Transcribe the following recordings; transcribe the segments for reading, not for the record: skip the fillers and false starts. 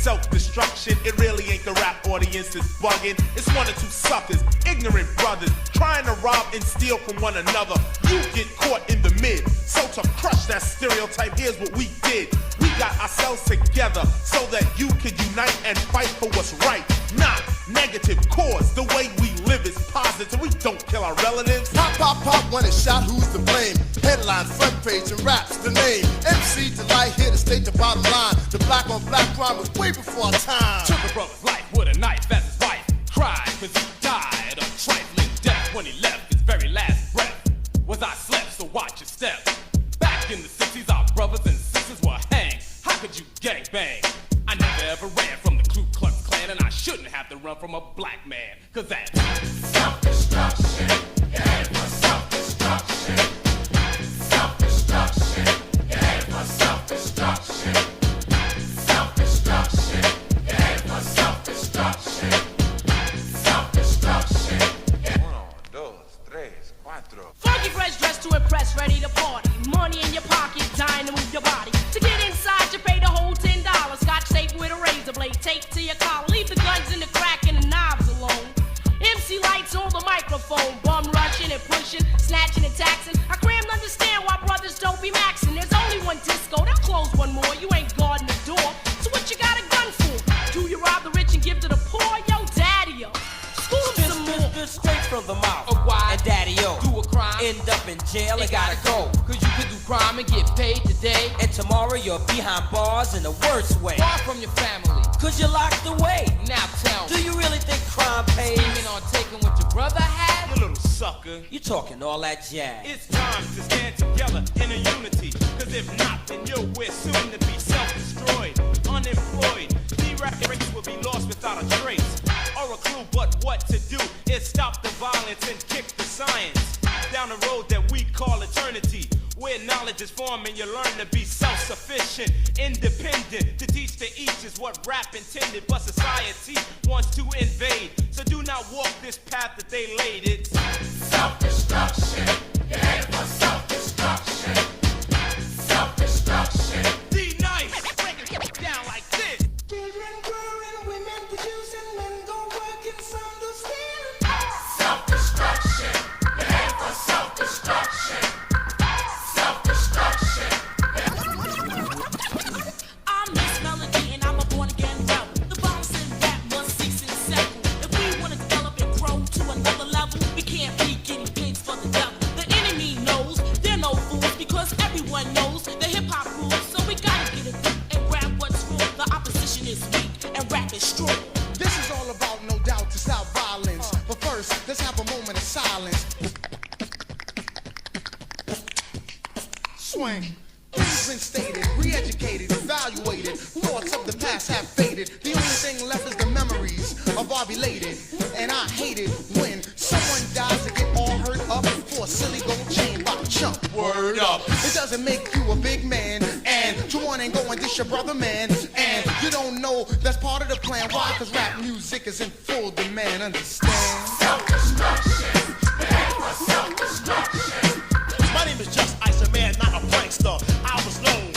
self-destruction. It really ain't the rap audience is bugging. It's one or two suckers, ignorant brothers, trying to rob and steal from one another. You get caught in the mid. So to crush that stereotype, here's what we did. We got ourselves together so that you could unite and fight for what's right. Not negative cause. The way we live is positive. We don't kill our relatives. Pop, pop, pop, when it's shot, who's to blame? Headline, front page, and raps the name. MC Delight here to state the bottom line. The black on black crime was way before our time. Took a brother's life with a knife as his wife. Cried cause he died of trifling death when he left his very last breath. Was I slept, so watch your step. Back in the 60s, our brothers and sisters were hanged. How could you gangbang? I never ever ran from the Ku Klux Klan, and I shouldn't have to run from a black man, cause that's self-destruction. Yeah, it was self-destruction. Self-destruction. Yeah, it was self-destruction. Self-destruction. Yeah, it was self-destruction. Self-destruction. Uno, dos, tres, cuatro. Funky fresh dressed to impress, ready to party. Money in your pocket, dying to move your body. To get inside, you pay the whole $10. Scotch tape with a razor blade, taped to your collar. Leave the guns and the crack and the knives alone. MC lights on the microphone, bum rushing and pushing, snatching and taxing. I crammed understand why brothers don't be maxing. There's only one disco, they'll close one more. You ain't guarding the door, so what you got a gun for? Do you rob the rich and give to the poor? Yo, daddy-o, school them some more. Straight from the mouth. Why? And daddy-o, Do a crime, end up in jail and gotta go. Cause you could do crime and get paid today. And tomorrow you're behind bars in the worst way. Far from your family, Cause you're locked away. now tell Do me, you really think crime pays? scheming on taking what your brother had? you little sucker. You talking all that jazz. It's time to stand together in a unity. Cause if not, then we're soon to be self-destroyed, unemployed. The records will be lost without a trace or a clue. But what to do is stop the violence and kick the science down the road that we call eternity, where knowledge is formed and you learn to be self-sufficient, independent. To teach to each is what rap intended, but society wants to invade. So do not walk this path that they laid. It's self-destruction. Yeah, it was self-destruction. Self-destruction. D-Nice, break it down like this. Children growing, women producing, men go working, some do stealing. Self-destruction. Yeah, it was self-destruction. Self-destruction. I'm Miss Melody and I'm a born-again rebel. The bounce and rap must cease and settle. If we want to develop and grow to another level, we can't be guinea pigs for the devil. The enemy knows they're no fools because everyone knows the hip-hop rules. So we gotta get it and grab what's real. The opposition is weak and rap is strong. This is all about, no doubt, to stop violence. But first, let's have a moment of silence. Swing. Things been stated, re-educated, evaluated. Thoughts of the past have faded. The only thing left is the memories of our belated. And I hate it when someone dies to get all hurt up for a silly gold chain by a chump. Word up. It doesn't make you a big man. And you wanna go and dish your brother, man. And you don't know that's part of the plan. Why? Cause rap music is in full demand. Understand? Self-destruction. Yeah, it was self-destruction. My name is Just Ice, a man, not a prankster. I was known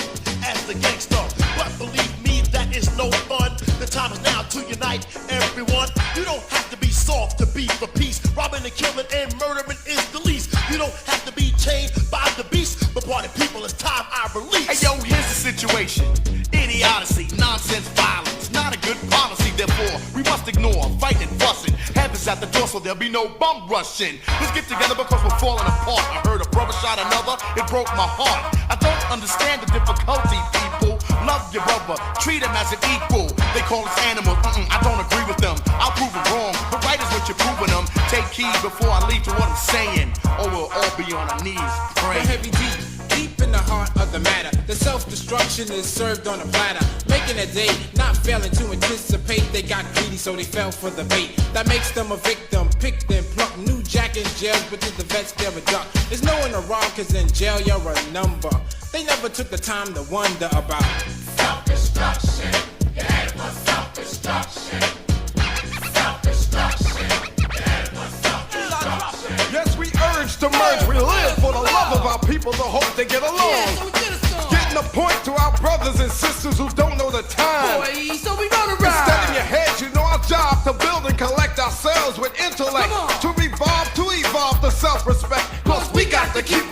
as the gangster, but believe me, that is no fun. The time is now to unite everyone. You don't have to be soft to be for peace. Robbing and killing and murdering is the least. You don't have to be chained by the beast. But party people, it's time I release. Hey yo, here's the situation. Idiocy, nonsense, violence, not a good policy. Therefore, we must ignore fighting and fussing. Heaven's at the door, so there'll be no bum rushing. Let's get together because we're falling apart. I heard a brother shot another, it broke my heart. I don't understand the difficulty, people. Love your brother, treat him as an equal. They call us animals, I don't agree with them. I'll prove it wrong, but right is what you're proving them. Take heed before I lead to what I'm saying, or we'll all be on our knees praying. The heavy deep in the heart of the matter. The self-destruction is served on a platter, making a date, not failing to anticipate. They got greedy, so they fell for the bait. That makes them a victim, pick them, pluck. New jack in jail, but to the vets they're a duck. There's no one to rob, cause in jail you're a number. They never took the time to wonder about self-destruction. Yeah, it was self-destruction. Self-destruction. Yeah, it was self-destruction. Yes, we urge to merge. We live for the love of our people, the hope they get along. Getting a point to our brothers and sisters who don't know the time. Boy, so we wrote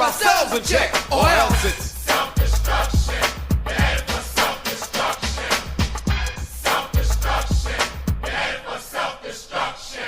ourselves in check, or else it's self-destruction. We're headed for self-destruction. Self-destruction. We're headed for self-destruction.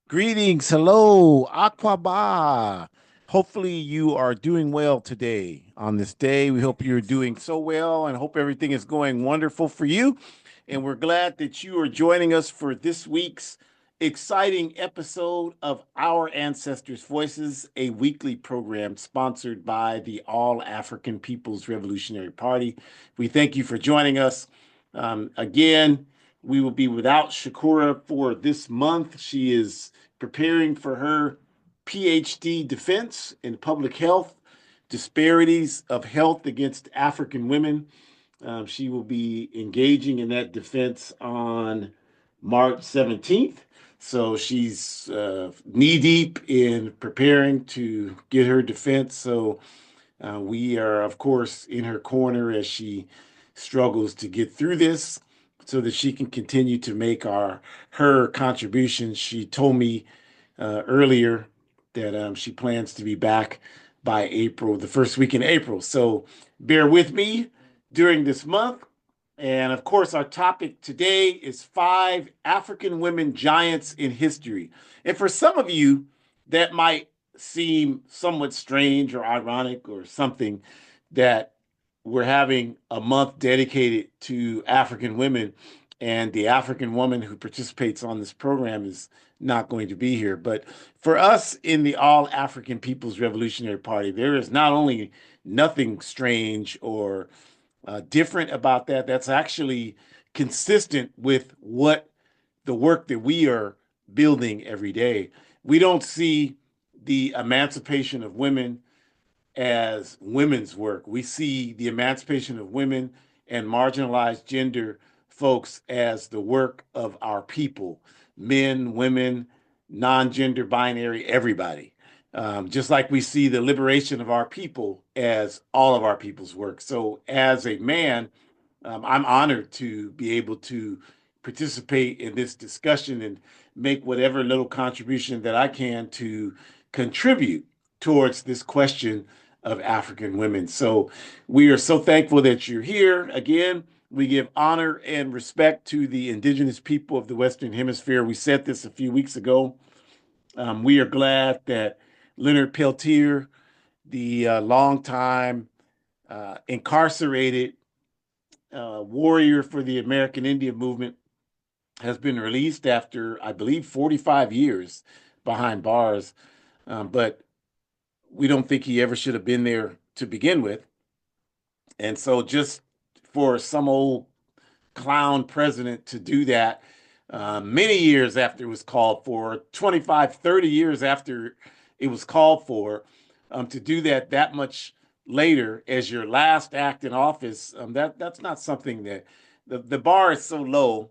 Greetings, hello, Aquaba. Hopefully, you are doing well today. On this day, we hope you're doing so well and hope everything is going wonderful for you. And we're glad that you are joining us for this week's exciting episode of Our Ancestors' Voices, a weekly program sponsored by the All African People's Revolutionary Party. We thank you for joining us. Again, we will be without Shakura for this month. She is preparing for her PhD defense in public health, disparities of health against African women. She will be engaging in that defense on March 17th. So she's knee deep in preparing to get her defense. So we are, of course, in her corner as she struggles to get through this so that she can continue to make her contributions. She told me earlier that she plans to be back by April, the first week in April. So bear with me during this month. And of course, our topic today is 5 African women giants in history. And for some of you, that might seem somewhat strange or ironic or something that we're having a month dedicated to African women, and the African woman who participates on this program is not going to be here. But for us in the All African People's Revolutionary Party, there is not only nothing strange or different about that, that's actually consistent with what the work that we are building every day. We don't see the emancipation of women as women's work. We see the emancipation of women and marginalized gender folks as the work of our people, men, women, non-gender binary, everybody. Just like we see the liberation of our people as all of our people's work. So as a man, I'm honored to be able to participate in this discussion and make whatever little contribution that I can to contribute towards this question of African women. So we are so thankful that you're here. Again, we give honor and respect to the indigenous people of the Western Hemisphere. We said this a few weeks ago. We are glad that Leonard Peltier, the longtime incarcerated warrior for the American Indian movement, has been released after, I believe, 45 years behind bars. But we don't think he ever should have been there to begin with. And so just for some old clown president to do that many years after it was called for, 25, 30 years after it was called for, to do that much later as your last act in office, that's not something that the bar is so low.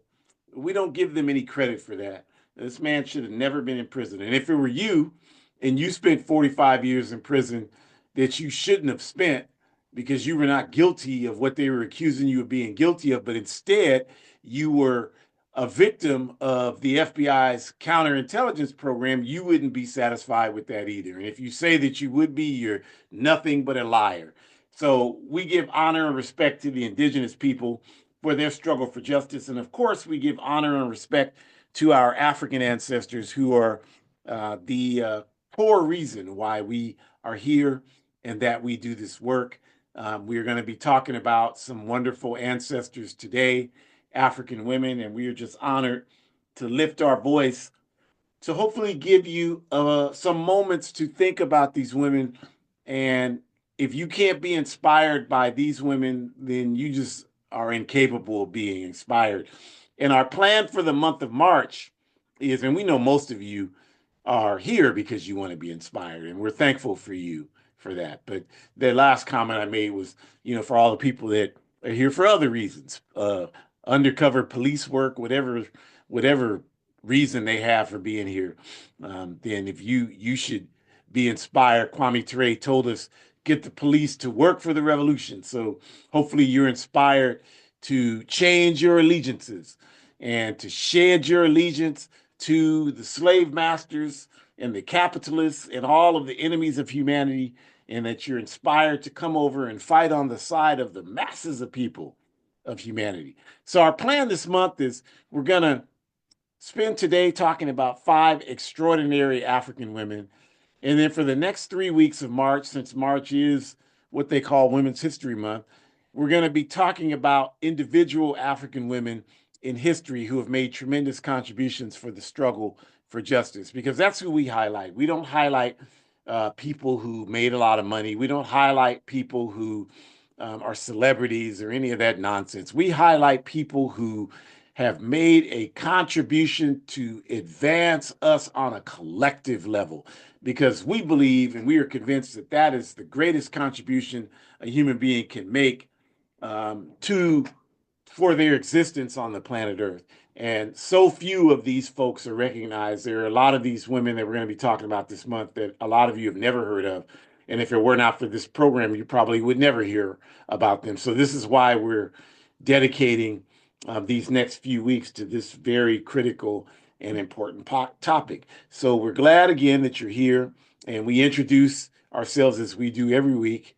We don't give them any credit for that. This man should have never been in prison. And if it were you and you spent 45 years in prison that you shouldn't have spent because you were not guilty of what they were accusing you of being guilty of, but instead you were a victim of the FBI's counterintelligence program, you wouldn't be satisfied with that either. And if you say that you would be, you're nothing but a liar. So we give honor and respect to the indigenous people for their struggle for justice. And of course, we give honor and respect to our African ancestors who are the core reason why we are here and that we do this work. We're going to be talking about some wonderful ancestors today, African women, and we are just honored to lift our voice to hopefully give you some moments to think about these women. And if you can't be inspired by these women, then you just are incapable of being inspired. And our plan for the month of March is, and we know most of you are here because you want to be inspired, and we're thankful for you for that. But the last comment I made was, for all the people that are here for other reasons, undercover police work, whatever reason they have for being here, then if you should be inspired. Kwame Ture told us, get the police to work for the revolution. So hopefully you're inspired to change your allegiances and to shed your allegiance to the slave masters and the capitalists and all of the enemies of humanity, and that you're inspired to come over and fight on the side of the masses of people of humanity. So our plan this month is we're going to spend today talking about 5 extraordinary African women. And then for the next 3 weeks of March, since March is what they call Women's History Month, we're going to be talking about individual African women in history who have made tremendous contributions for the struggle for justice, because that's who we highlight. We don't highlight people who made a lot of money. We don't highlight people who are celebrities or any of that nonsense. We highlight people who have made a contribution to advance us on a collective level, because we believe and we are convinced that that is the greatest contribution a human being can make for their existence on the planet Earth. And so few of these folks are recognized. There are a lot of these women that we're going to be talking about this month that a lot of you have never heard of. And if it were not for this program, you probably would never hear about them. So this is why we're dedicating these next few weeks to this very critical and important topic. So we're glad again that you're here, and we introduce ourselves as we do every week,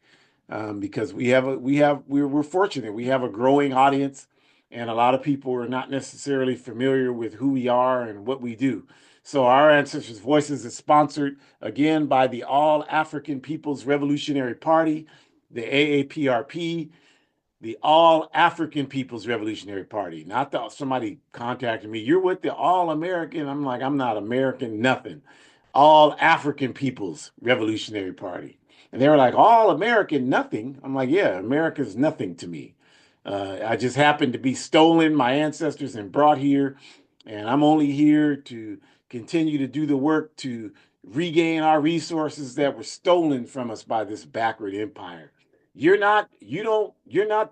because we're fortunate. We have a growing audience, and a lot of people are not necessarily familiar with who we are and what we do. So our Ancestors' Voices is sponsored again by the All African People's Revolutionary Party, the AAPRP, the All African People's Revolutionary Party. Not somebody contacted me, you're with the All American. I'm like, I'm not American, nothing. All African People's Revolutionary Party. And they were like, All American, nothing. I'm like, yeah, America's nothing to me. I just happened to be stolen, my ancestors, and brought here. And I'm only here to continue to do the work to regain our resources that were stolen from us by this backward empire. You're not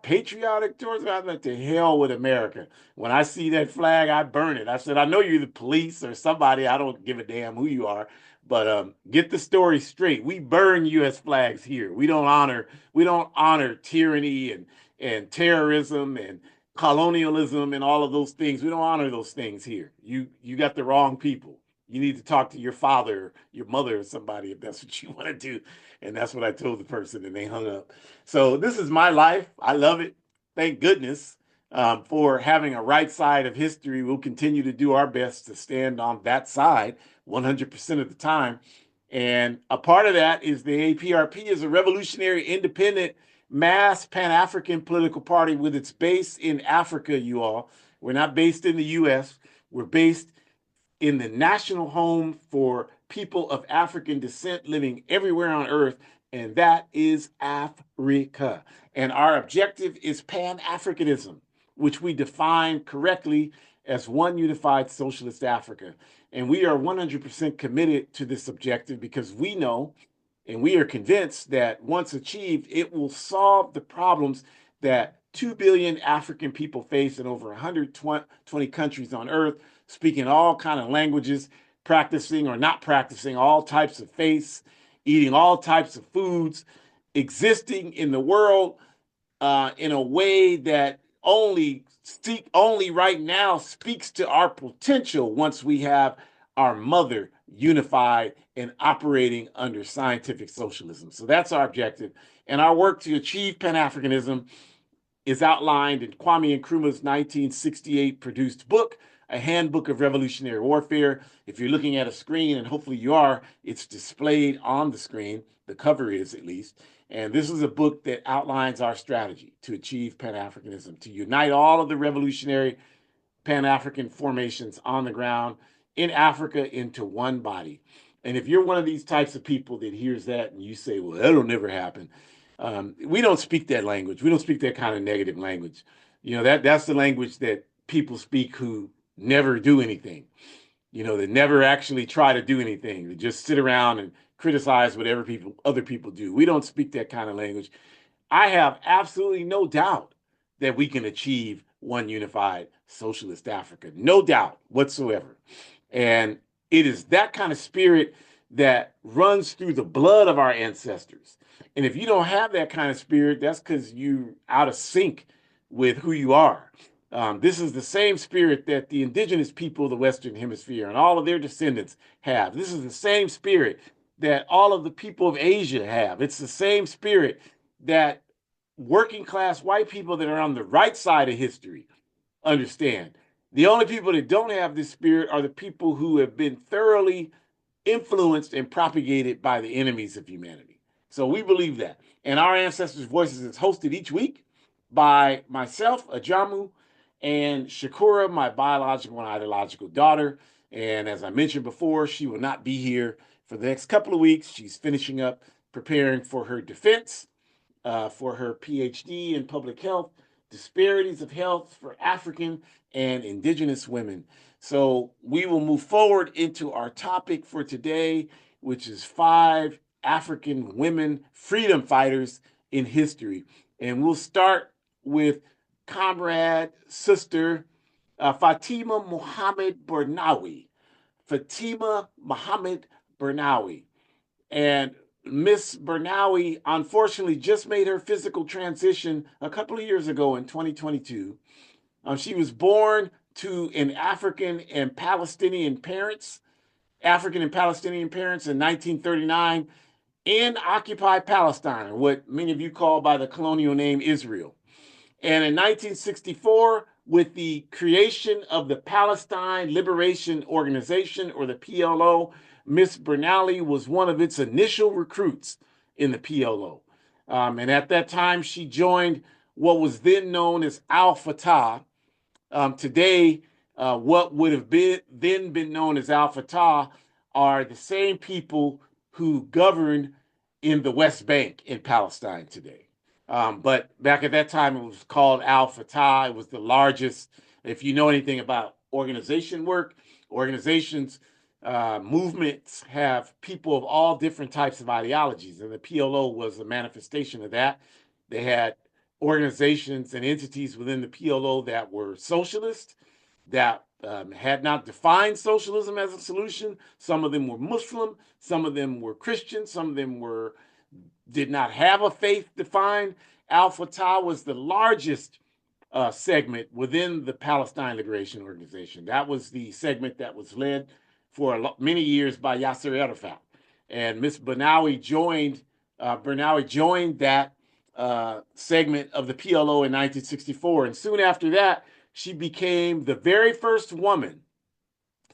patriotic towards it. I'm like, to hell with America. When I see that flag, I burn it. I said, I know you're the police or somebody. I don't give a damn who you are, but get the story straight. We burn U.S. flags here. We don't honor tyranny and terrorism and colonialism and all of those things. We don't honor those things here. You got the wrong people. You need to talk to your father, your mother, or somebody if that's what you want to do. And that's what I told the person, and they hung up. So this is my life. I love it. Thank goodness for having a right side of history. We'll continue to do our best to stand on that side 100% of the time. And a part of that is the APRP is a revolutionary, independent, mass Pan-African political party with its base in Africa, you all. We're not based in the U.S. We're based in the national home for people of African descent living everywhere on Earth, and that is Africa. And our objective is Pan-Africanism, which we define correctly as one unified socialist Africa. And we are 100% committed to this objective because we know and we are convinced that once achieved, it will solve the problems that 2 billion African people face in over 120 countries on Earth, speaking all kinds of languages, practicing or not practicing all types of faiths, eating all types of foods, existing in the world in a way that only right now speaks to our potential once we have our mother unified and operating under scientific socialism. So that's our objective. And our work to achieve Pan-Africanism is outlined in Kwame Nkrumah's 1968 produced book, A Handbook of Revolutionary Warfare. If you're looking at a screen, and hopefully you are, it's displayed on the screen. The cover is, at least. And this is a book that outlines our strategy to achieve Pan-Africanism, to unite all of the revolutionary Pan-African formations on the ground in Africa into one body. And if you're one of these types of people that hears that and you say, well, that'll never happen, we don't speak that language. We don't speak that kind of negative language. You know, that's the language that people speak who never do anything, you know, that never actually try to do anything. They just sit around and criticize whatever other people do. We don't speak that kind of language. I have absolutely no doubt that we can achieve one unified socialist Africa. No doubt whatsoever. And it is that kind of spirit that runs through the blood of our ancestors. And if you don't have that kind of spirit, that's because you're out of sync with who you are. This is the same spirit that the indigenous people of the Western Hemisphere and all of their descendants have. This is the same spirit that all of the people of Asia have. It's the same spirit that working class white people that are on the right side of history understand. The only people that don't have this spirit are the people who have been thoroughly influenced and propagated by the enemies of humanity. So we believe that. And our Ancestors' Voices is hosted each week by myself, Ajamu, and Shakura, my biological and ideological daughter. And as I mentioned before, she will not be here for the next couple of weeks. She's finishing up preparing for her defense for her PhD in public health, disparities of health for African and indigenous women. So we will move forward into our topic for today, which is 5 African women freedom fighters in history. And we'll start with comrade, sister, Fatima Mohammad Bernawi. Fatima Mohammad Bernawi. And Miss Bernawi, unfortunately, just made her physical transition a couple of years ago in 2022. She was born to an African and Palestinian parents in 1939 in occupied Palestine, what many of you call by the colonial name Israel. And in 1964, with the creation of the Palestine Liberation Organization, or the PLO, Miss Bernawi was one of its initial recruits in the PLO. And at that time, she joined what was then known as Al-Fatah. Today, what would have been known as Al-Fatah are the same people who govern in the West Bank in Palestine today. But back at that time, it was called Al-Fatah. It was the largest. If you know anything about organization work, organizations, movements have people of all different types of ideologies, and the PLO was a manifestation of that. They had organizations and entities within the PLO that were socialist, that had not defined socialism as a solution. Some of them were Muslim, some of them were Christian, some of them did not have a faith defined. Al-Fatah was the largest segment within the Palestine Liberation Organization. That was the segment that was led for many years by Yasser Arafat. And Miss Bernawi joined that segment of the PLO in 1964. And soon after that, she became the very first woman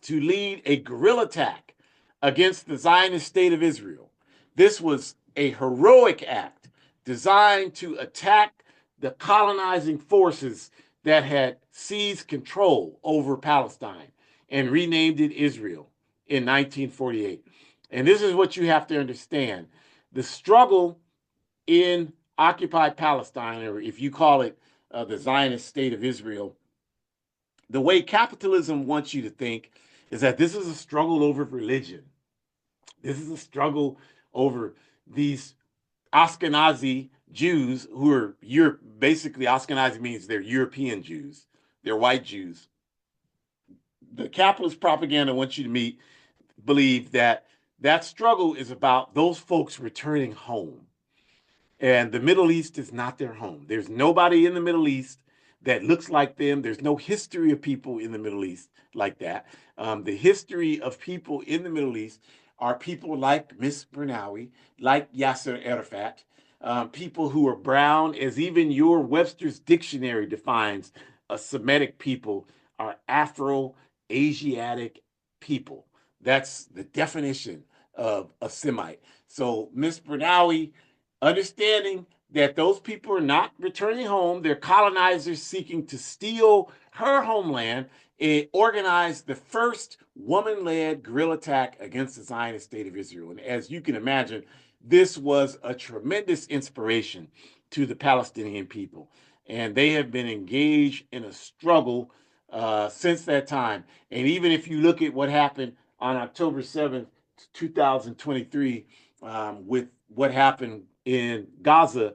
to lead a guerrilla attack against the Zionist state of Israel. This was a heroic act designed to attack the colonizing forces that had seized control over Palestine and renamed it Israel in 1948. And this is what you have to understand. The struggle in occupied Palestine, or if you call it the Zionist state of Israel, the way capitalism wants you to think is that this is a struggle over religion. This is a struggle over these Ashkenazi Jews who are basically, Ashkenazi means they're European Jews. They're white Jews. The capitalist propaganda wants you to believe that struggle is about those folks returning home. And the Middle East is not their home. There's nobody in the Middle East that looks like them. There's no history of people in the Middle East like that. The history of people in the Middle East are people like Miss Bernawi, like Yasser Arafat, people who are brown, as even your Webster's Dictionary defines a Semitic people are Afro-Asiatic people. That's the definition of a Semite. So Miss Bernawi, understanding that those people are not returning home, they're colonizers seeking to steal her homeland, it organized the first woman-led guerrilla attack against the Zionist state of Israel. And as you can imagine, this was a tremendous inspiration to the Palestinian people. And they have been engaged in a struggle since that time. And even if you look at what happened on October 7th, 2023, with what happened in Gaza,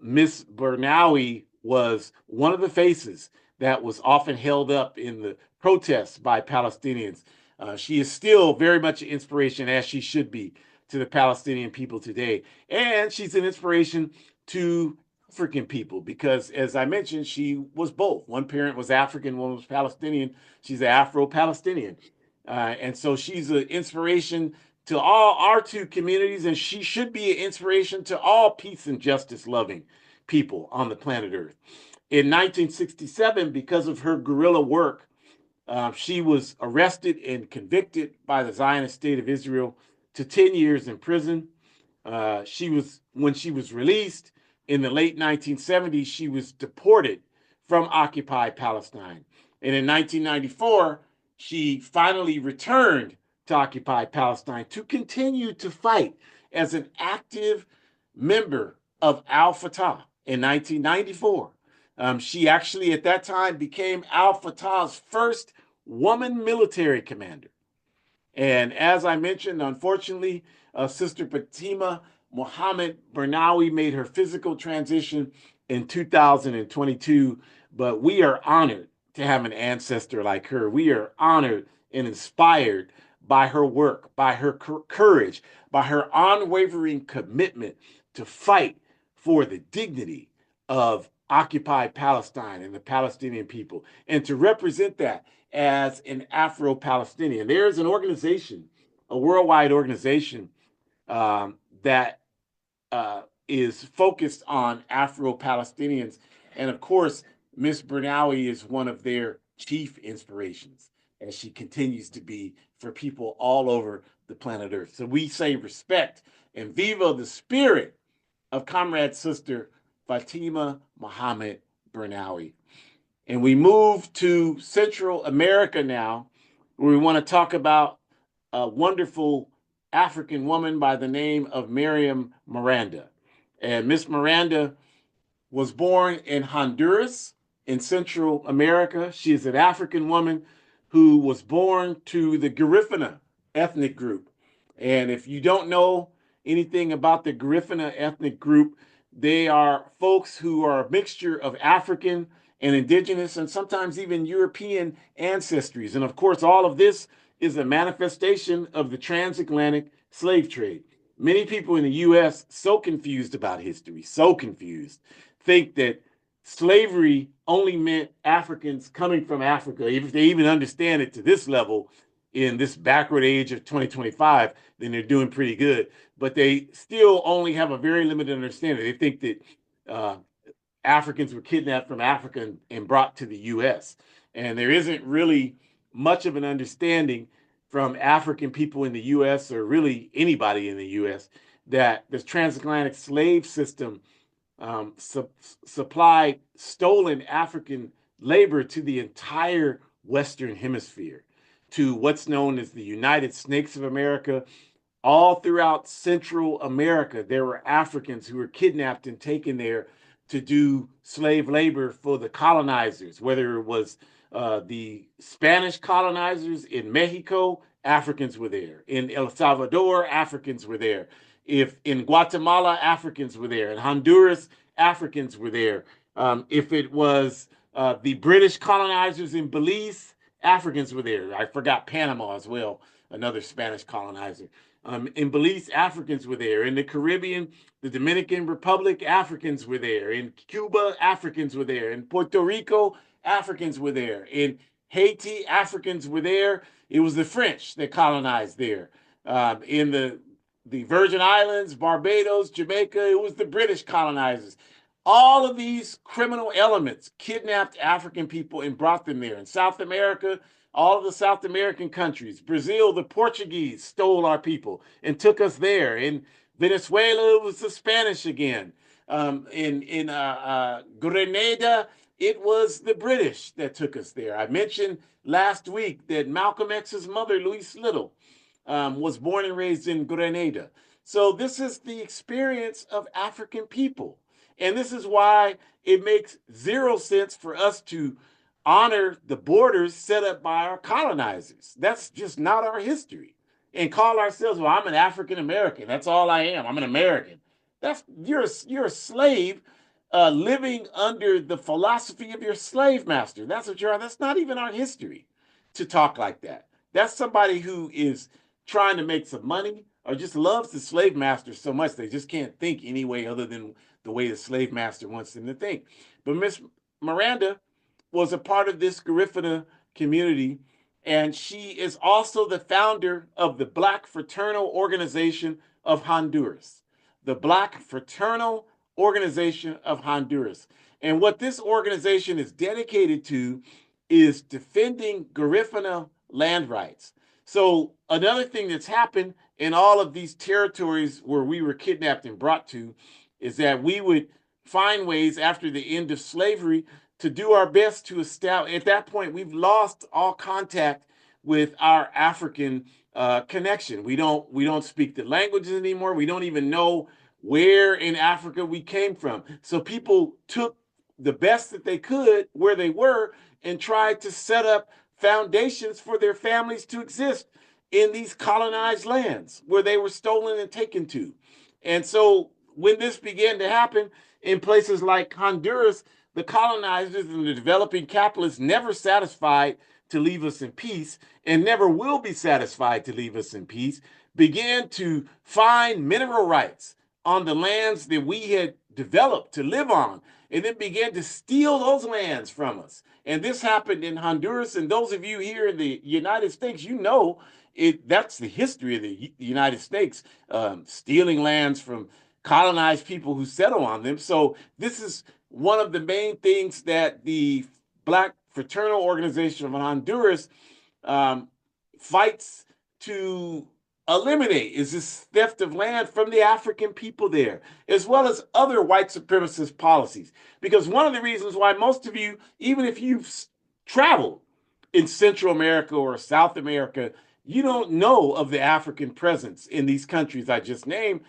Miss Bernawi was one of the faces that was often held up in the protests by Palestinians. She is still very much an inspiration, as she should be, to the Palestinian people today. And she's an inspiration to African people because, as I mentioned, she was both. One parent was African, one was Palestinian. She's an Afro-Palestinian. And so she's an inspiration to all our two communities, and she should be an inspiration to all peace and justice loving people on the planet Earth. In 1967, because of her guerrilla work, she was arrested and convicted by the Zionist state of Israel to 10 years in prison. When she was released in the late 1970s, she was deported from occupied Palestine. And in 1994, she finally returned to occupied Palestine to continue to fight as an active member of Al-Fatah in 1994. She actually, at that time, became Al-Fatah's first woman military commander. And as I mentioned, unfortunately, Sister Fatima Mohammad Bernawi made her physical transition in 2022, but we are honored to have an ancestor like her. We are honored and inspired by her work, by her courage, by her unwavering commitment to fight for the dignity of occupied Palestine and the Palestinian people, and to represent that as an Afro-Palestinian. There's an organization, a worldwide organization that is focused on Afro-Palestinians. And of course, Miss Bernawi is one of their chief inspirations, as she continues to be for people all over the planet Earth. So we say respect and viva the spirit of Comrade Sister Fatima Mohammad Bernawi. And we move to Central America now, where we want to talk about a wonderful African woman by the name of Miriam Miranda. And Miss Miranda was born in Honduras in Central America. She is an African woman who was born to the Garifuna ethnic group. And if you don't know anything about the Garifuna ethnic group, they are folks who are a mixture of African and indigenous and sometimes even European ancestries. And of course, all of this is a manifestation of the transatlantic slave trade. Many people in the U.S., so confused about history, so confused, think that slavery only meant Africans coming from Africa. If they even understand it to this level in this backward age of 2025, then they're doing pretty good. But they still only have a very limited understanding. They think that Africans were kidnapped from Africa and brought to the U.S. And there isn't really much of an understanding from African people in the U.S. or really anybody in the U.S. that the transatlantic slave system supplied stolen African labor to the entire Western Hemisphere, to what's known as the United Snakes of America. All throughout Central America, there were Africans who were kidnapped and taken there to do slave labor for the colonizers, whether it was the Spanish colonizers in Mexico, Africans were there. In El Salvador, Africans were there. If in Guatemala, Africans were there. In Honduras, Africans were there. If it was the British colonizers in Belize, Africans were there. I forgot Panama as well, another Spanish colonizer. In Belize, Africans were there. In the Caribbean, the Dominican Republic, Africans were there. In Cuba, Africans were there. In Puerto Rico, Africans were there. In Haiti, Africans were there. It was the French that colonized there. In the Virgin Islands, Barbados, Jamaica, it was the British colonizers. All of these criminal elements kidnapped African people and brought them there. In South America, all of the South American countries, Brazil, the Portuguese stole our people and took us there. In Venezuela, it was the Spanish again. In Grenada, it was the British that took us there. I mentioned last week that Malcolm X's mother, Louise Little, was born and raised in Grenada. So this is the experience of African people. And this is why it makes zero sense for us to honor the borders set up by our colonizers. That's just not our history. And call ourselves, well, I'm an African American. That's all I am. I'm an American. You're a slave living under the philosophy of your slave master. That's what you are. That's not even our history to talk like that. That's somebody who is trying to make some money or just loves the slave master so much they just can't think any way other than the way the slave master wants them to think. But Miss Miranda was a part of this Garifuna community, and she is also the founder of the Black Fraternal Organization of Honduras. The Black Fraternal Organization of Honduras. And what this organization is dedicated to is defending Garifuna land rights. So another thing that's happened in all of these territories where we were kidnapped and brought to is that we would find ways after the end of slavery to do our best to establish. At that point, we've lost all contact with our African connection. We don't speak the languages anymore. We don't even know where in Africa we came from. So people took the best that they could where they were and tried to set up foundations for their families to exist in these colonized lands where they were stolen and taken to. And so when this began to happen in places like Honduras, the colonizers and the developing capitalists never satisfied to leave us in peace and never will be satisfied to leave us in peace, began to find mineral rights on the lands that we had developed to live on, and then began to steal those lands from us. And this happened in Honduras, and those of you here in the United States, you know that's the history of the United States, stealing lands from colonized people who settle on them. So this is one of the main things that the Black Fraternal Organization of Honduras fights to eliminate, is this theft of land from the African people there, as well as other white supremacist policies. Because one of the reasons why most of you, even if you've traveled in Central America or South America, you don't know of the African presence in these countries I just named,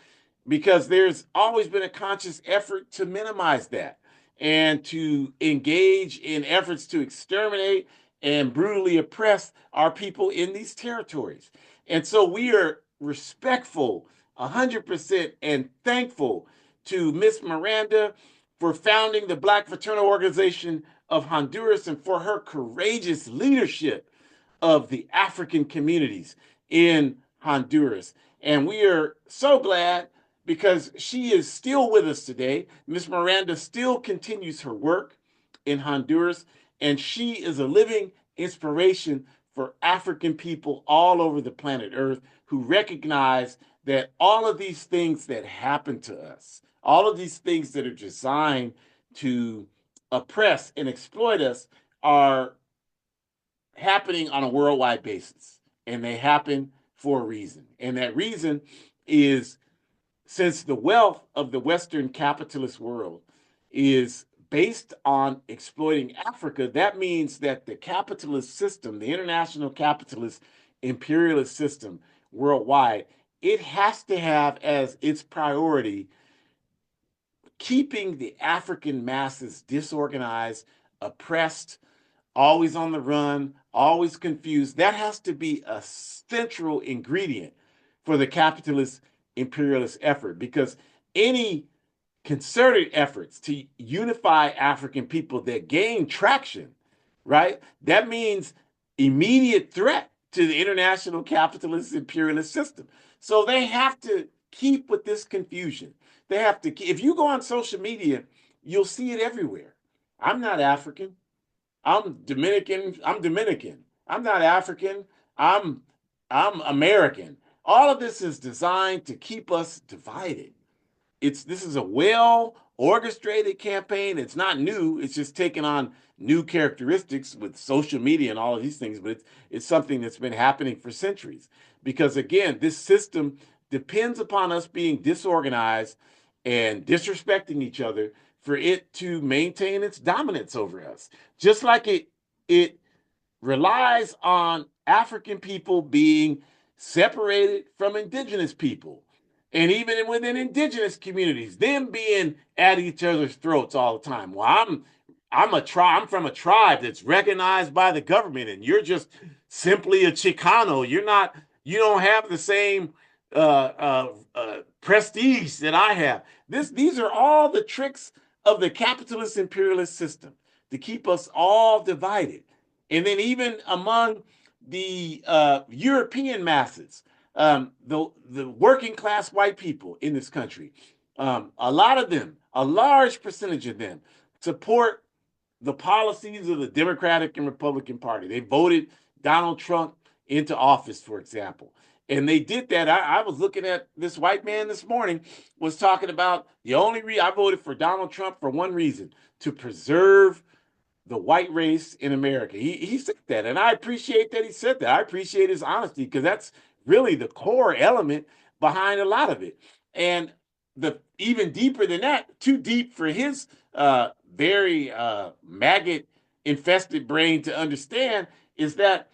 because there's always been a conscious effort to minimize that and to engage in efforts to exterminate and brutally oppress our people in these territories. And so we are respectful 100% and thankful to Miss Miranda for founding the Black Fraternal Organization of Honduras and for her courageous leadership of the African communities in Honduras. And we are so glad because she is still with us today. Miss Miranda still continues her work in Honduras, and she is a living inspiration for African people all over the planet Earth who recognize that all of these things that happen to us, all of these things that are designed to oppress and exploit us are happening on a worldwide basis. And they happen for a reason. And that reason is, since the wealth of the Western capitalist world is based on exploiting Africa, that means that the capitalist system, the international capitalist imperialist system worldwide, it has to have as its priority keeping the African masses disorganized, oppressed, always on the run, always confused. That has to be a central ingredient for the capitalist imperialist effort, because any concerted efforts to unify African people that gain traction, right? That means immediate threat to the international capitalist imperialist system. So they have to keep with this confusion. They have to, if you go on social media, you'll see it everywhere. I'm not African. I'm Dominican. I'm Dominican. I'm not African. I'm I'm American. All of this is designed to keep us divided. This is a well orchestrated campaign. It's not new. It's just taken on new characteristics with social media and all of these things, but it's something that's been happening for centuries. Because again, this system depends upon us being disorganized and disrespecting each other for it to maintain its dominance over us. Just like it relies on African people being separated from indigenous people. And even within indigenous communities, them being at each other's throats all the time. Well, I'm from a tribe that's recognized by the government, and you're just simply a Chicano. You don't have the same prestige that I have. These are all the tricks of the capitalist imperialist system to keep us all divided. And then even among the European masses, the working class white people in this country, a lot of them, a large percentage of them, support the policies of the Democratic and Republican Party. They voted Donald Trump into office, for example. And they did that. I was looking at this white man this morning, was talking about the only reason I voted for Donald Trump for one reason, to preserve the white race in America. He said that, and I appreciate that he said that. I appreciate his honesty, because that's really the core element behind a lot of it. And the even deeper than that, too deep for his very maggot infested brain to understand, is that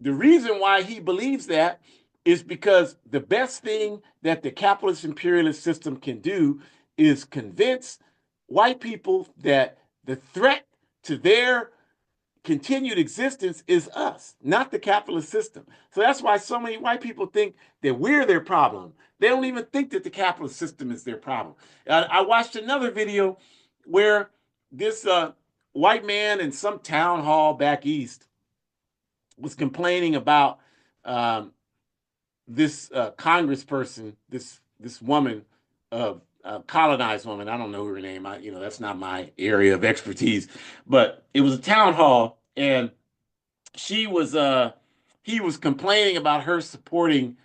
the reason why he believes that is because the best thing that the capitalist imperialist system can do is convince white people that the threat to their continued existence is us, not the capitalist system. So that's why so many white people think that we're their problem. They don't even think that the capitalist system is their problem. I watched another video where this white man in some town hall back east was complaining about this congressperson, this woman, colonized woman. I don't know her name. That's not my area of expertise. But it was a town hall, and he was complaining about her supporting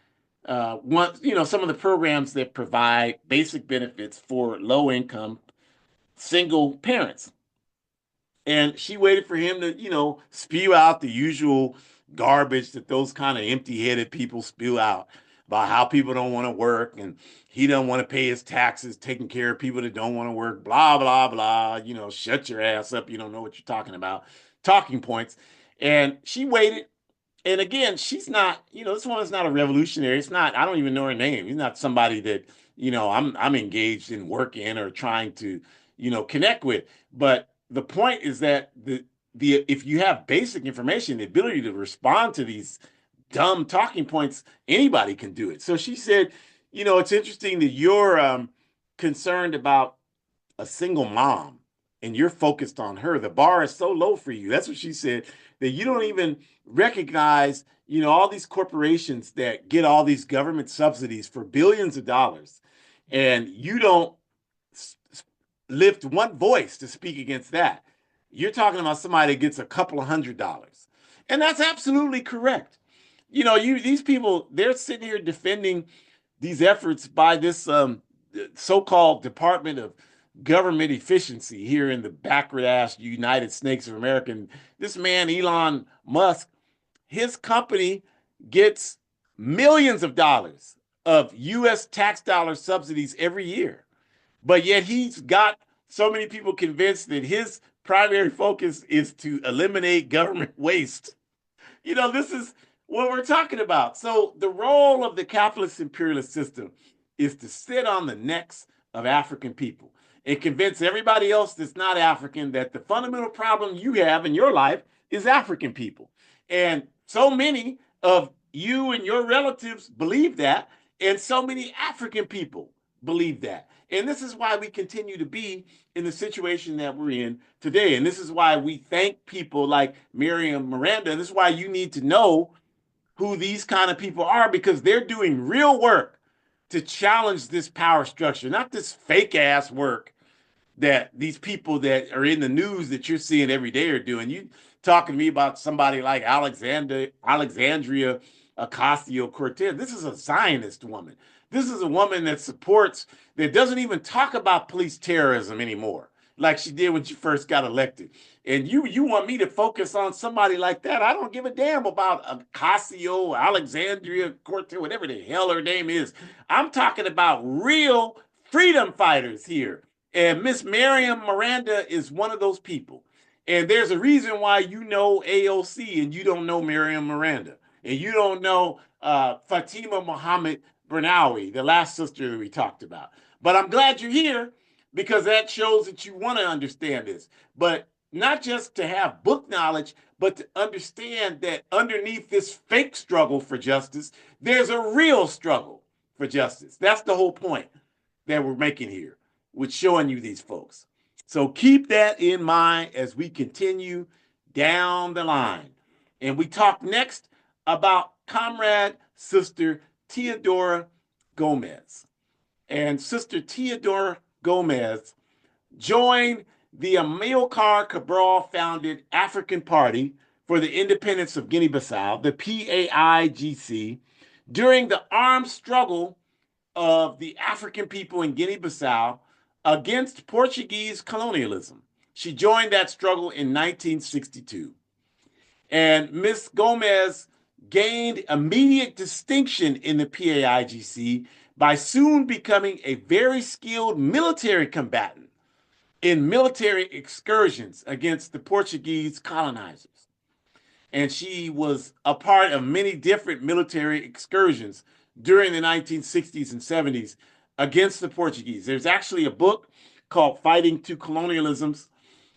some of the programs that provide basic benefits for low income single parents. And she waited for him to, spew out the usual garbage that those kind of empty-headed people spew out about how people don't want to work and he don't want to pay his taxes, taking care of people that don't want to work, blah, blah, blah. Shut your ass up. You don't know what you're talking about. Talking points. And she waited. And again, she's not, this woman's not a revolutionary. It's not, I don't even know her name. He's not somebody that, I'm engaged in working or trying to, connect with. But the point is that if you have basic information, the ability to respond to these dumb talking points, anybody can do it. So she said, it's interesting that you're concerned about a single mom and you're focused on her. The bar is so low for you. That's what she said, that you don't even recognize, all these corporations that get all these government subsidies for billions of dollars. And you don't lift one voice to speak against that. You're talking about somebody that gets a couple of $100. And that's absolutely correct. These people, they're sitting here defending these efforts by this so-called Department of Government Efficiency here in the backward-ass United States of America. And this man, Elon Musk, his company gets millions of dollars of U.S. tax dollar subsidies every year. But yet he's got so many people convinced that his primary focus is to eliminate government waste. This is what we're talking about. So the role of the capitalist imperialist system is to sit on the necks of African people and convince everybody else that's not African that the fundamental problem you have in your life is African people. And so many of you and your relatives believe that, and so many African people believe that. And this is why we continue to be in the situation that we're in today. And this is why we thank people like Miriam Miranda. And this is why you need to know who these kind of people are, because they're doing real work to challenge this power structure, not this fake ass work that these people that are in the news that you're seeing every day are doing. You talking to me about somebody like Alexandria Ocasio-Cortez. This is a Zionist woman. This is a woman that supports, that doesn't even talk about police terrorism anymore, like she did when she first got elected. And you want me to focus on somebody like that? I don't give a damn about Ocasio, Alexandria Cortez, whatever the hell her name is. I'm talking about real freedom fighters here. And Miss Miriam Miranda is one of those people. And there's a reason why you know AOC and you don't know Miriam Miranda. And you don't know Fatima Mohammad Bernawi, the last sister that we talked about. But I'm glad you're here, because that shows that you want to understand this. But not just to have book knowledge, but to understand that underneath this fake struggle for justice, there's a real struggle for justice. That's the whole point that we're making here with showing you these folks. So keep that in mind as we continue down the line. And we talk next about Comrade Sister Teodora Gomes. And Sister Teodora Gomes joined the Amilcar Cabral founded African Party for the Independence of Guinea-Bissau, the PAIGC, during the armed struggle of the African people in Guinea-Bissau against Portuguese colonialism. She joined that struggle in 1962. And Ms. Gomez gained immediate distinction in the PAIGC by soon becoming a very skilled military combatant in military excursions against the Portuguese colonizers. And she was a part of many different military excursions during the 1960s and 70s against the Portuguese. There's actually a book called Fighting to Colonialisms,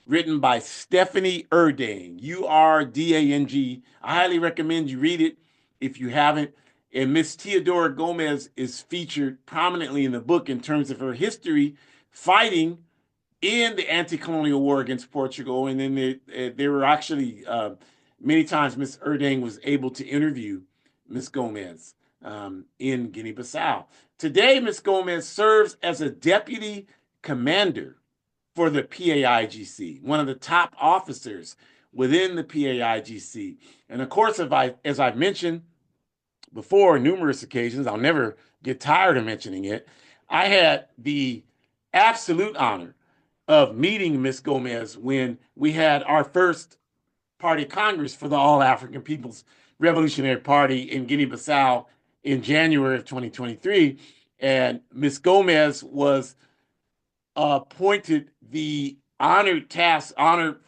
written by Stephanie Erdang, Urdang. I highly recommend you read it if you haven't. And Miss Teodora Gomes is featured prominently in the book in terms of her history fighting in the anti-colonial war against Portugal. And then there were actually many times Miss Erdang was able to interview Miss Gomez in Guinea-Bissau. Today, Ms. Gomez serves as a deputy commander for the PAIGC, one of the top officers within the PAIGC. And of course, as I've mentioned before on numerous occasions, I'll never get tired of mentioning it, I had the absolute honor of meeting Ms. Gomez when we had our first party congress for the All African People's Revolutionary Party in Guinea-Bissau in January of 2023. And Ms. Gomez was appointed the honor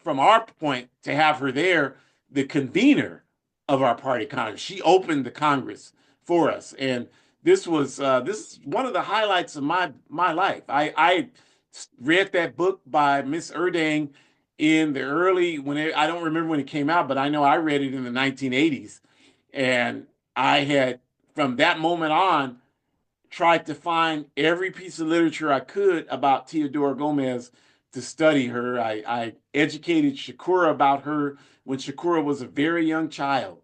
from our point to have her there, the convener of our party Congress. She opened the Congress for us. And this is one of the highlights of my life. I read that book by Miss Erdang in the early, I don't remember when it came out, but I know I read it in the 1980s. And I had, from that moment on, tried to find every piece of literature I could about Teodora Gomes to study her. I educated Shakura about her when Shakura was a very young child,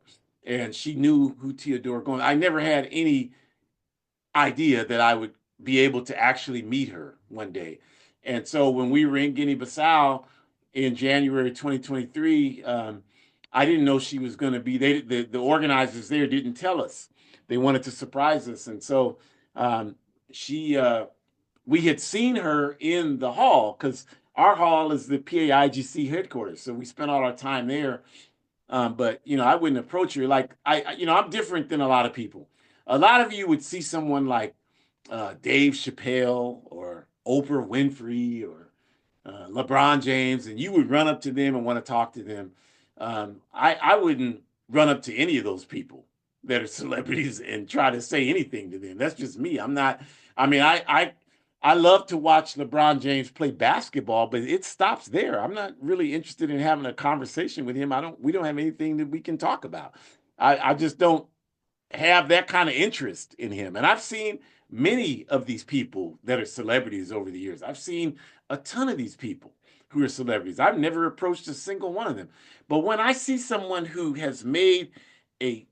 and she knew who Teodora Gomes. I never had any idea that I would be able to actually meet her one day. And so when we were in Guinea-Bissau in January 2023, I didn't know she was going to be. The organizers there didn't tell us. They wanted to surprise us, and so we had seen her in the hall, because our hall is the PAIGC headquarters. So we spent all our time there. But, I wouldn't approach her like I'm different than a lot of people. A lot of you would see someone like Dave Chappelle or Oprah Winfrey or LeBron James, and you would run up to them and want to talk to them. I wouldn't run up to any of those people that are celebrities and try to say anything to them. That's just me. I love to watch LeBron James play basketball, but it stops there. I'm not really interested in having a conversation with him. We don't have anything that we can talk about. I just don't have that kind of interest in him. And I've seen many of these people that are celebrities over the years. I've seen a ton of these people who are celebrities. I've never approached a single one of them. But when I see someone who has made a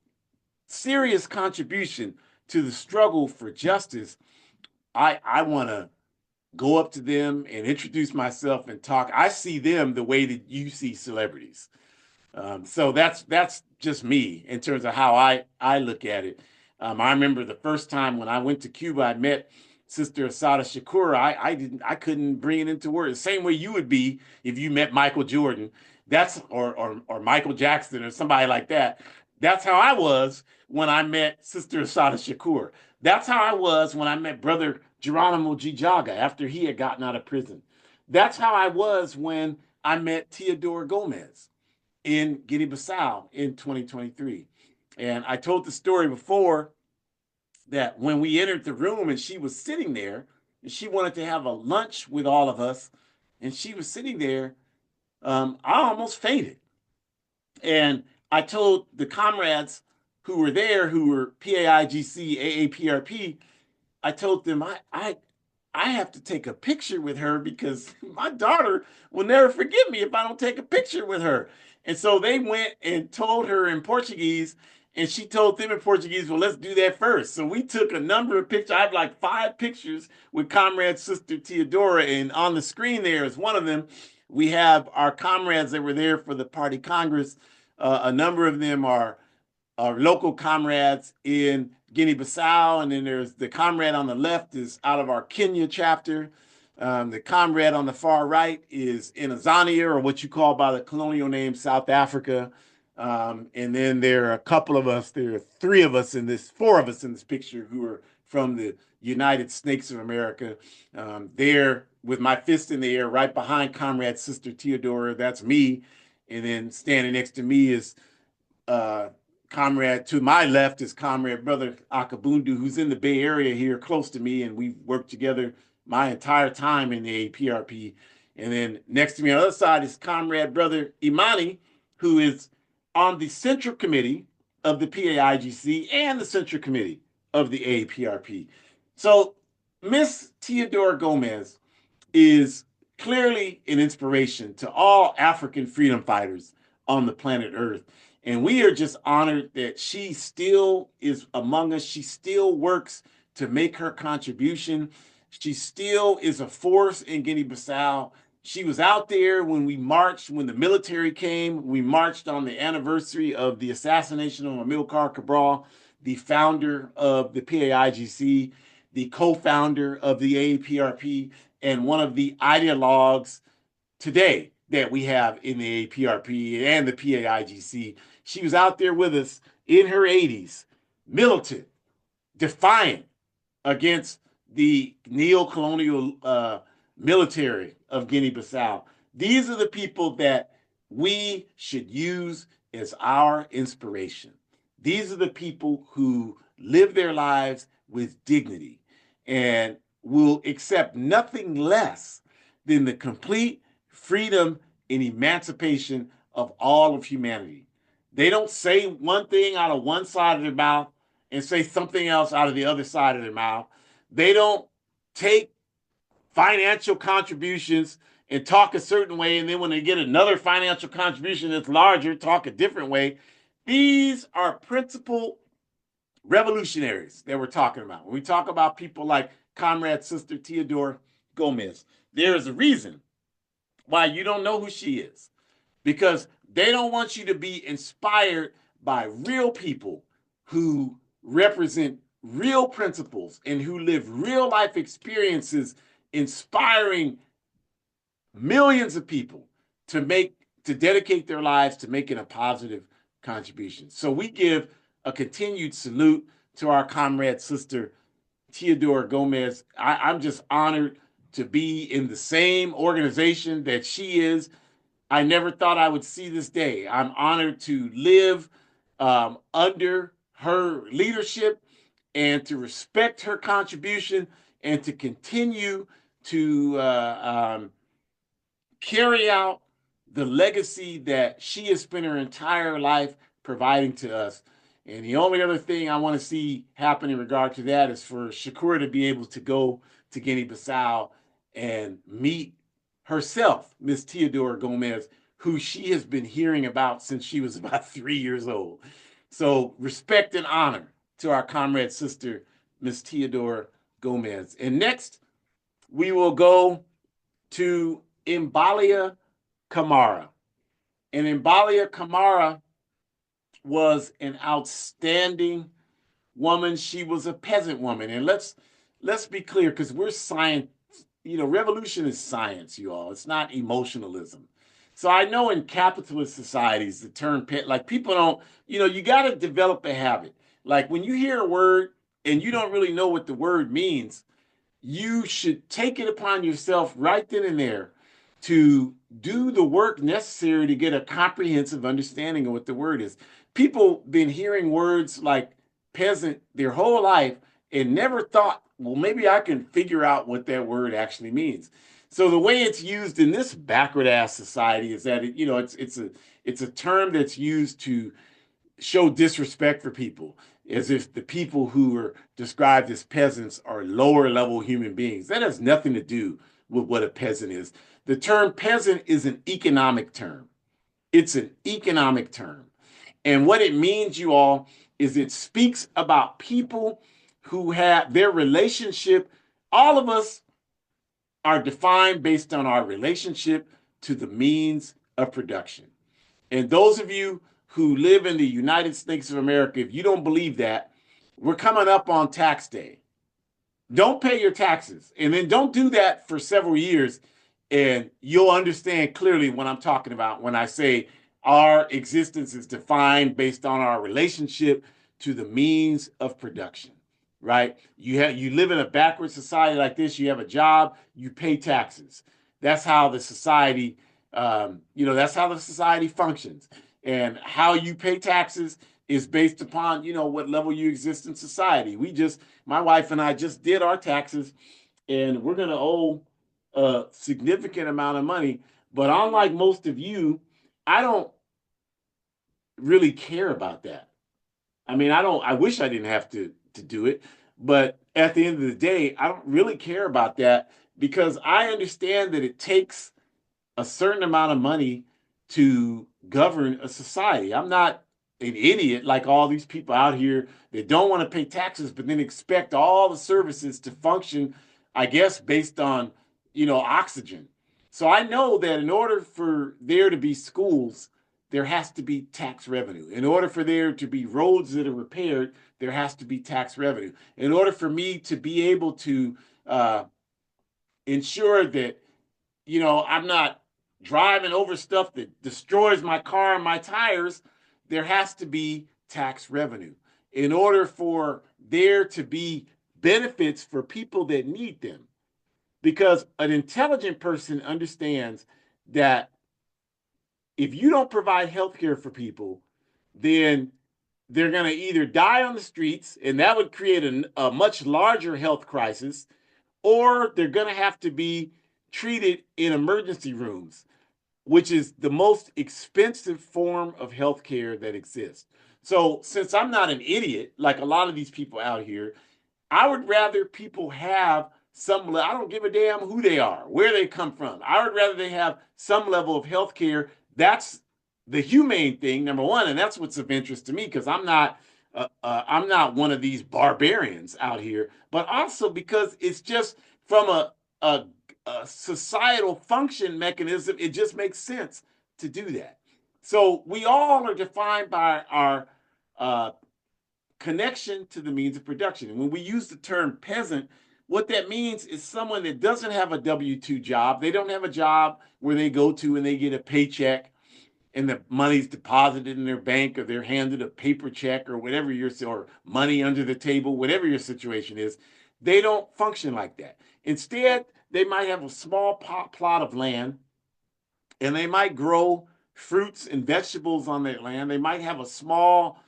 serious contribution to the struggle for justice, I want to go up to them and introduce myself and talk. I see them the way that you see celebrities. So that's just me in terms of how I look at it. I remember the first time when I went to Cuba, I met Sister Asada Shakur. I couldn't bring it into words. The same way you would be if you met Michael Jordan. That's or Michael Jackson or somebody like that. That's how I was when I met Sister Asada Shakur. That's how I was when I met Brother Geronimo Gijaga after he had gotten out of prison. That's how I was when I met Teodora Gomes in Guinea-Bissau in 2023. And I told the story before that when we entered the room and she was sitting there, and she wanted to have a lunch with all of us, and she was sitting there, I almost fainted. And I told the comrades who were there, who were PAIGC, AAPRP, I told them I have to take a picture with her because my daughter will never forgive me if I don't take a picture with her. And so they went and told her in Portuguese, and she told them in Portuguese, well, let's do that first. So we took a number of pictures. I have like 5 pictures with Comrade Sister Teodora, and on the screen there is one of them. We have our comrades that were there for the Party Congress. A number of them are local comrades in Guinea-Bissau, and then there's the comrade on the left is out of our Kenya chapter. The comrade on the far right is in Azania, or what you call by the colonial name South Africa. And then there are a couple of us, there are 4 of us in this picture who are from the United Snakes of America. There with my fist in the air right behind Comrade Sister Teodora, that's me. And then standing next to me is comrade, to my left is Comrade Brother Akabundu, who's in the Bay Area here close to me, and we've worked together my entire time in the APRP. And then next to me on the other side is Comrade Brother Imani, who is on the Central Committee of the PAIGC and the Central Committee of the APRP. So Miss Teodora Gomes is clearly an inspiration to all African freedom fighters on the planet Earth. And we are just honored that she still is among us. She still works to make her contribution. She still is a force in Guinea-Bissau. She was out there when we marched, when the military came. We marched on the anniversary of the assassination of Amilcar Cabral, the founder of the PAIGC, the co-founder of the AAPRP, and one of the ideologues today that we have in the APRP and the PAIGC. She was out there with us in her 80s, militant, defiant against the neo-colonial military of Guinea-Bissau. These are the people that we should use as our inspiration. These are the people who live their lives with dignity and will accept nothing less than the complete freedom and emancipation of all of humanity. They don't say one thing out of one side of their mouth and say something else out of the other side of their mouth. They don't take financial contributions and talk a certain way, and then when they get another financial contribution that's larger, talk a different way. These are principled revolutionaries that we're talking about. When we talk about people like Comrade Sister Teodora Gomes, there is a reason why you don't know who she is, because they don't want you to be inspired by real people who represent real principles and who live real life experiences, inspiring millions of people to dedicate their lives to making a positive contribution. So we give a continued salute to our comrade Sister Teodora Gomes. I'm just honored to be in the same organization that she is. I never thought I would see this day. I'm honored to live under her leadership and to respect her contribution and to continue to carry out the legacy that she has spent her entire life providing to us. And the only other thing I want to see happen in regard to that is for Shakur to be able to go to Guinea-Bissau and meet herself, Miss Teodora Gomes, who she has been hearing about since she was about 3 years old. So respect and honor to our comrade sister, Miss Teodora Gomez. And next, we will go to Imbalia Camara. And Imbalia Camara was an outstanding woman. She was a peasant woman. And let's be clear, because we're science, revolution is science, you all. It's not emotionalism. So I know in capitalist societies, the term pet, like people don't, you got to develop a habit. Like when you hear a word and you don't really know what the word means, you should take it upon yourself right then and there to do the work necessary to get a comprehensive understanding of what the word is. People been hearing words like peasant their whole life and never thought, well, maybe I can figure out what that word actually means. So the way it's used in this backward ass society is that it's a term that's used to show disrespect for people, as if the people who are described as peasants are lower level human beings. That has nothing to do with what a peasant is. The term peasant is an economic term. It's an economic term. And what it means, you all, is it speaks about people who have their relationship. All of us are defined based on our relationship to the means of production. And those of you who live in the United States of America, if you don't believe that, we're coming up on tax day. Don't pay your taxes. And then don't do that for several years. And you'll understand clearly what I'm talking about when I say our existence is defined based on our relationship to the means of production, right? You live in a backward society like this. You have a job, you pay taxes. That's how the society, that's how the society functions. And how you pay taxes is based upon, what level you exist in society. My wife and I just did our taxes, and we're going to owe a significant amount of money. But unlike most of you, I don't really care about that. I mean, I wish I didn't have to do it. But at the end of the day, I don't really care about that, because I understand that it takes a certain amount of money to govern a society. I'm not an idiot like all these people out here that don't want to pay taxes, but then expect all the services to function, I guess, based on, oxygen. So I know that in order for there to be schools, there has to be tax revenue. In order for there to be roads that are repaired, there has to be tax revenue. In order for me to be able to ensure that, I'm not driving over stuff that destroys my car and my tires, there has to be tax revenue. In order for there to be benefits for people that need them. Because an intelligent person understands that if you don't provide health care for people, then they're going to either die on the streets, and that would create a much larger health crisis, or they're going to have to be treated in emergency rooms, which is the most expensive form of health care that exists. So since I'm not an idiot, like a lot of these people out here, I would rather people have I don't give a damn who they are, where they come from. I would rather they have some level of health care. That's the humane thing, number one, and that's what's of interest to me, because I'm not one of these barbarians out here, but also because it's just from a societal function mechanism, it just makes sense to do that. So we all are defined by our connection to the means of production. And when we use the term peasant, what that means is someone that doesn't have a W-2 job. They don't have a job where they go to and they get a paycheck and the money's deposited in their bank, or they're handed a paper check, or whatever or money under the table, whatever your situation is. They don't function like that. Instead, they might have a small plot of land, and they might grow fruits and vegetables on that land. They might have a small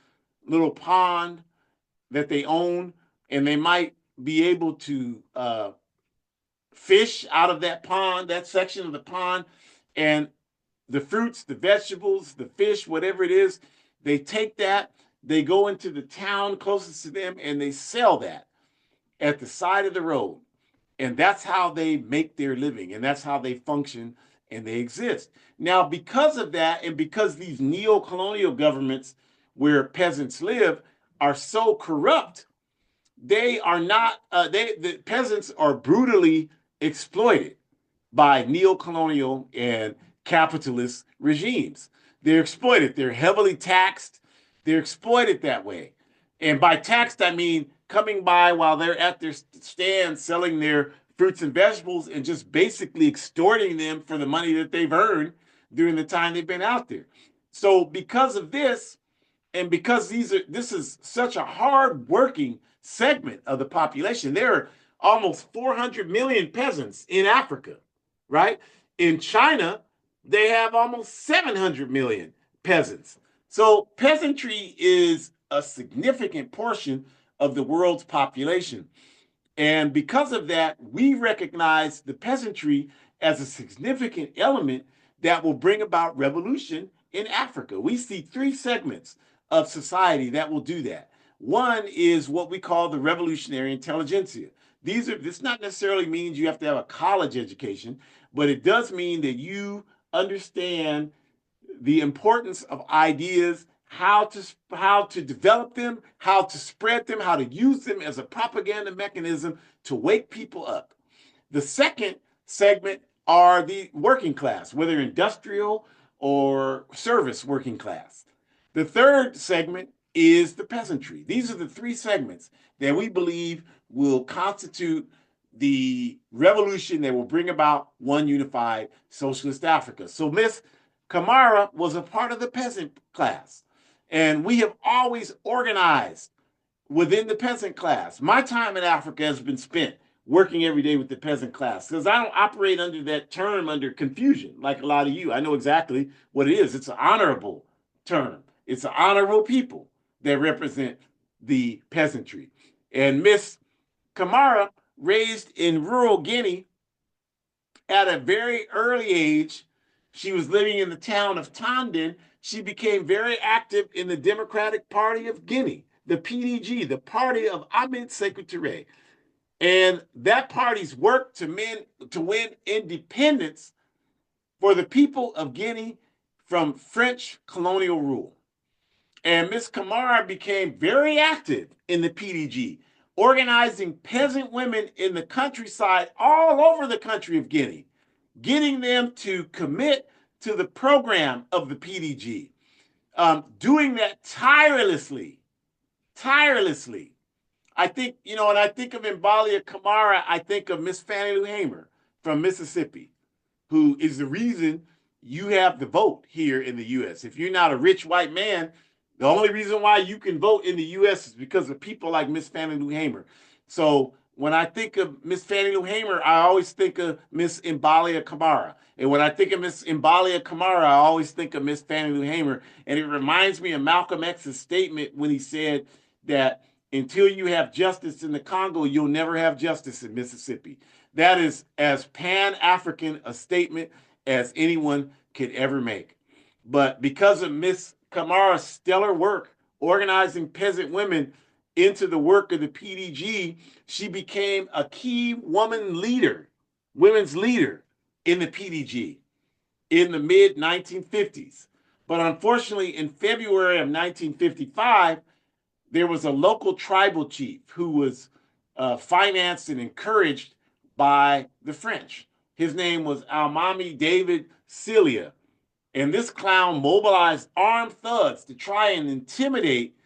little pond that they own, and they might be able to fish out of that pond, that section of the pond, and the fruits, the vegetables, the fish, whatever it is, they take that, they go into the town closest to them, and they sell that at the side of the road. And that's how they make their living, and that's how they function, and they exist. Now, because of that, and because these neo-colonial governments where peasants live are so corrupt. They are not, the peasants are brutally exploited by neo-colonial and capitalist regimes. They're exploited. They're heavily taxed. They're exploited that way. And by taxed, I mean coming by while they're at their stand selling their fruits and vegetables and just basically extorting them for the money that they've earned during the time they've been out there. So because of this, and because this is such a hard-working segment of the population, there are almost 400 million peasants in Africa, right? In China, they have almost 700 million peasants. So peasantry is a significant portion of the world's population. And because of that, we recognize the peasantry as a significant element that will bring about revolution in Africa. We see three segments of society that will do that. One is what we call the revolutionary intelligentsia. This not necessarily means you have to have a college education, but it does mean that you understand the importance of ideas, how to develop them, how to spread them, how to use them as a propaganda mechanism to wake people up. The second segment are the working class, whether industrial or service working class. The third segment is the peasantry. These are the three segments that we believe will constitute the revolution that will bring about one unified socialist Africa. So Miss Camara was a part of the peasant class, and we have always organized within the peasant class. My time in Africa has been spent working every day with the peasant class because I don't operate under that term under confusion like a lot of you. I know exactly what it is. It's an honorable term. It's an honorable people that represent the peasantry. And Miss Camara, raised in rural Guinea at a very early age, she was living in the town of Tondon. She became very active in the Democratic Party of Guinea, the PDG, the party of Ahmed Sékou Touré. And that party's work to win independence for the people of Guinea from French colonial rule. And Miss Camara became very active in the PDG, organizing peasant women in the countryside all over the country of Guinea, getting them to commit to the program of the PDG, doing that tirelessly. I think, when I think of Imbalia Camara, I think of Miss Fannie Lou Hamer from Mississippi, who is the reason you have the vote here in the U.S. If you're not a rich white man, the only reason why you can vote in the U.S. is because of people like Miss Fannie Lou Hamer. So when I think of Miss Fannie Lou Hamer, I always think of Miss Imbalia Camara. And when I think of Miss Imbalia Camara, I always think of Miss Fannie Lou Hamer. And it reminds me of Malcolm X's statement when he said that until you have justice in the Congo, you'll never have justice in Mississippi. That is as Pan-African a statement as anyone could ever make. But because of Miss Camara's stellar work organizing peasant women into the work of the PDG, she became a key women's leader in the PDG in the mid-1950s. But unfortunately, in February of 1955, there was a local tribal chief who was financed and encouraged by the French. His name was Almami David Celia. And this clown mobilized armed thugs to try and intimidate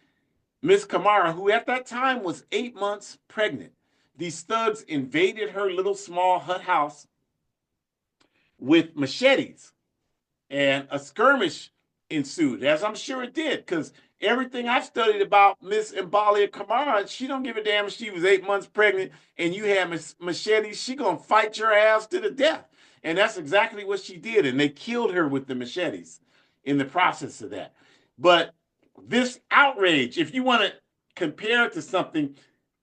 Miss Camara, who at that time was 8 months pregnant. These thugs invaded her little small hut house with machetes, and a skirmish ensued, as I'm sure it did, because everything I've studied about Miss Imbalia Camara, she don't give a damn if she was 8 months pregnant and you have machetes, she gonna fight your ass to the death. And that's exactly what she did. And they killed her with the machetes in the process of that. But this outrage, if you want to compare it to something,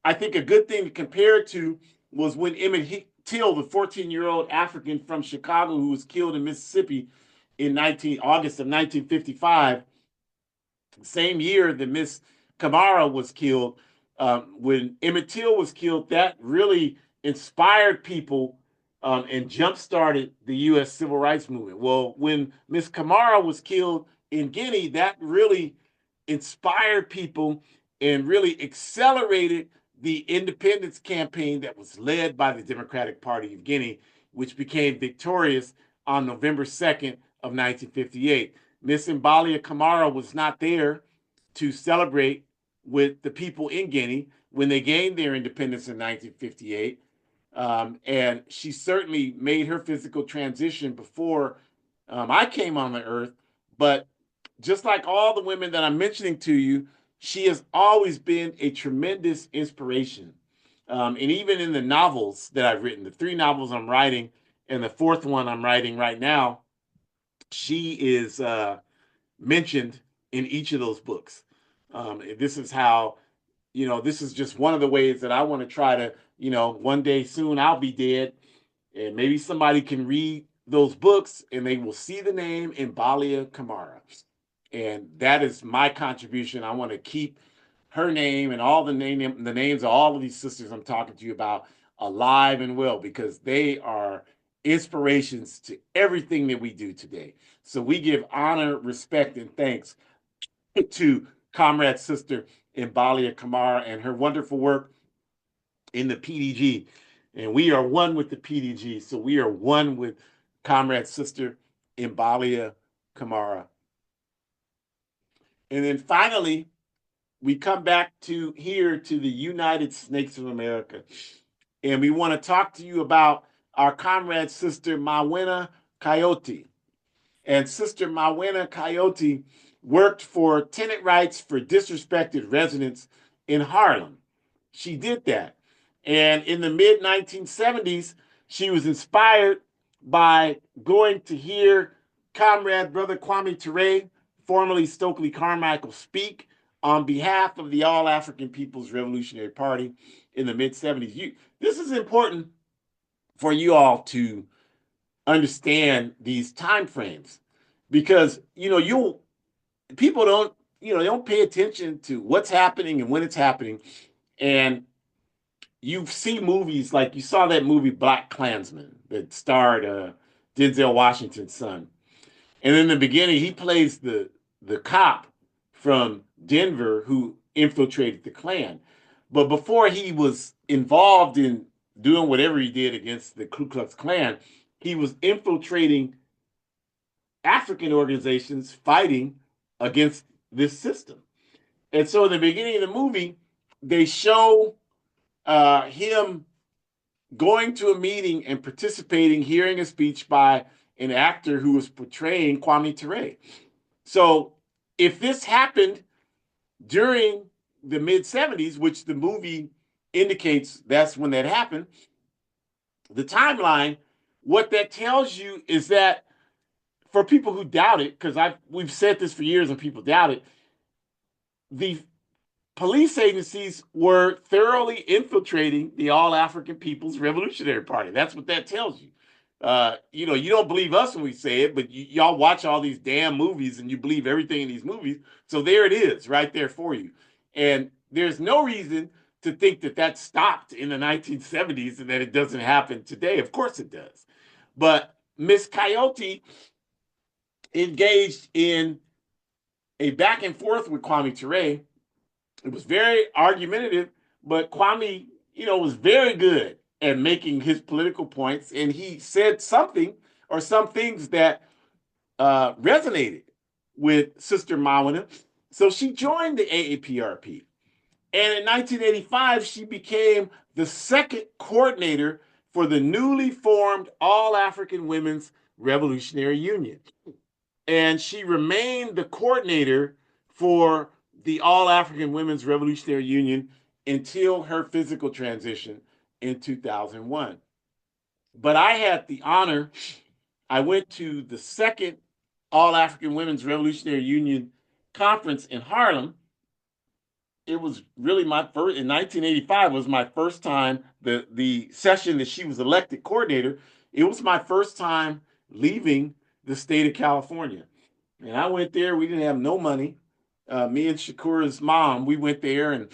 I think a good thing to compare it to was when Emmett Till, the 14-year-old African from Chicago who was killed in Mississippi in August of 1955, same year that Miss Camara was killed. When Emmett Till was killed, that really inspired people and jump-started the U.S. Civil Rights Movement. Well, when Miss Camara was killed in Guinea, that really inspired people and really accelerated the independence campaign that was led by the Democratic Party of Guinea, which became victorious on November 2nd of 1958. Miss Imbalia Camara was not there to celebrate with the people in Guinea when they gained their independence in 1958. And she certainly made her physical transition before I came on the earth. But just like all the women that I'm mentioning to you, she has always been a tremendous inspiration. And even in the novels that I've written, the 3 novels I'm writing and the 4th one I'm writing right now, she is mentioned in each of those books. This is how, this is just one of the ways that I want to try to, one day soon I'll be dead, and maybe somebody can read those books and they will see the name Imbalia Camara. And that is my contribution. I want to keep her name and all the names of all of these sisters I'm talking to you about alive and well, because they are inspirations to everything that we do today. So we give honor, respect, and thanks to Comrade Sister Imbalia Camara and her wonderful work in the PDG. And we are one with the PDG. So we are one with Comrade Sister Imbalia Camara. And then finally, we come back to here to the United Snakes of America. And we want to talk to you about our comrade sister Mawina Kouyate. And Sister Mawina Kouyate worked for tenant rights for disrespected residents in Harlem. She did that. And in the mid-1970s, she was inspired by going to hear Comrade Brother Kwame Ture, formerly Stokely Carmichael, speak on behalf of the All-African People's Revolutionary Party in the mid-70s. This is important for you all to understand these time frames, because people don't they don't pay attention to what's happening and when it's happening. And you see movies like you saw that movie Black Klansman that starred Denzel Washington's son, and in the beginning he plays the cop from Denver who infiltrated the Klan. But before he was involved in doing whatever he did against the Ku Klux Klan, he was infiltrating African organizations fighting against this system. And so in the beginning of the movie, they show him going to a meeting and participating, hearing a speech by an actor who was portraying Kwame Ture. So if this happened during the mid-70s, which the movie indicates that's when that happened, the timeline, what that tells you is that for people who doubt it, because we've said this for years and people doubt it, the police agencies were thoroughly infiltrating the All-African People's Revolutionary Party. That's what that tells you. You don't believe us when we say it, but y'all watch all these damn movies and you believe everything in these movies. So there it is right there for you. And there's no reason to think that that stopped in the 1970s and that it doesn't happen today. Of course it does. But Miss Kouyate engaged in a back and forth with Kwame Ture. It was very argumentative, but Kwame, was very good at making his political points, and he said something or some things that resonated with Sister Mawina. So she joined the AAPRP. And in 1985, she became the second coordinator for the newly formed All-African Women's Revolutionary Union. And she remained the coordinator for the All-African Women's Revolutionary Union until her physical transition in 2001. But I had the honor, I went to the second All-African Women's Revolutionary Union conference in Harlem. It was really my first, in 1985 was my first time, the session that she was elected coordinator, it was my first time leaving the state of California. And I went there, we didn't have no money. Me and Shakura's mom, we went there and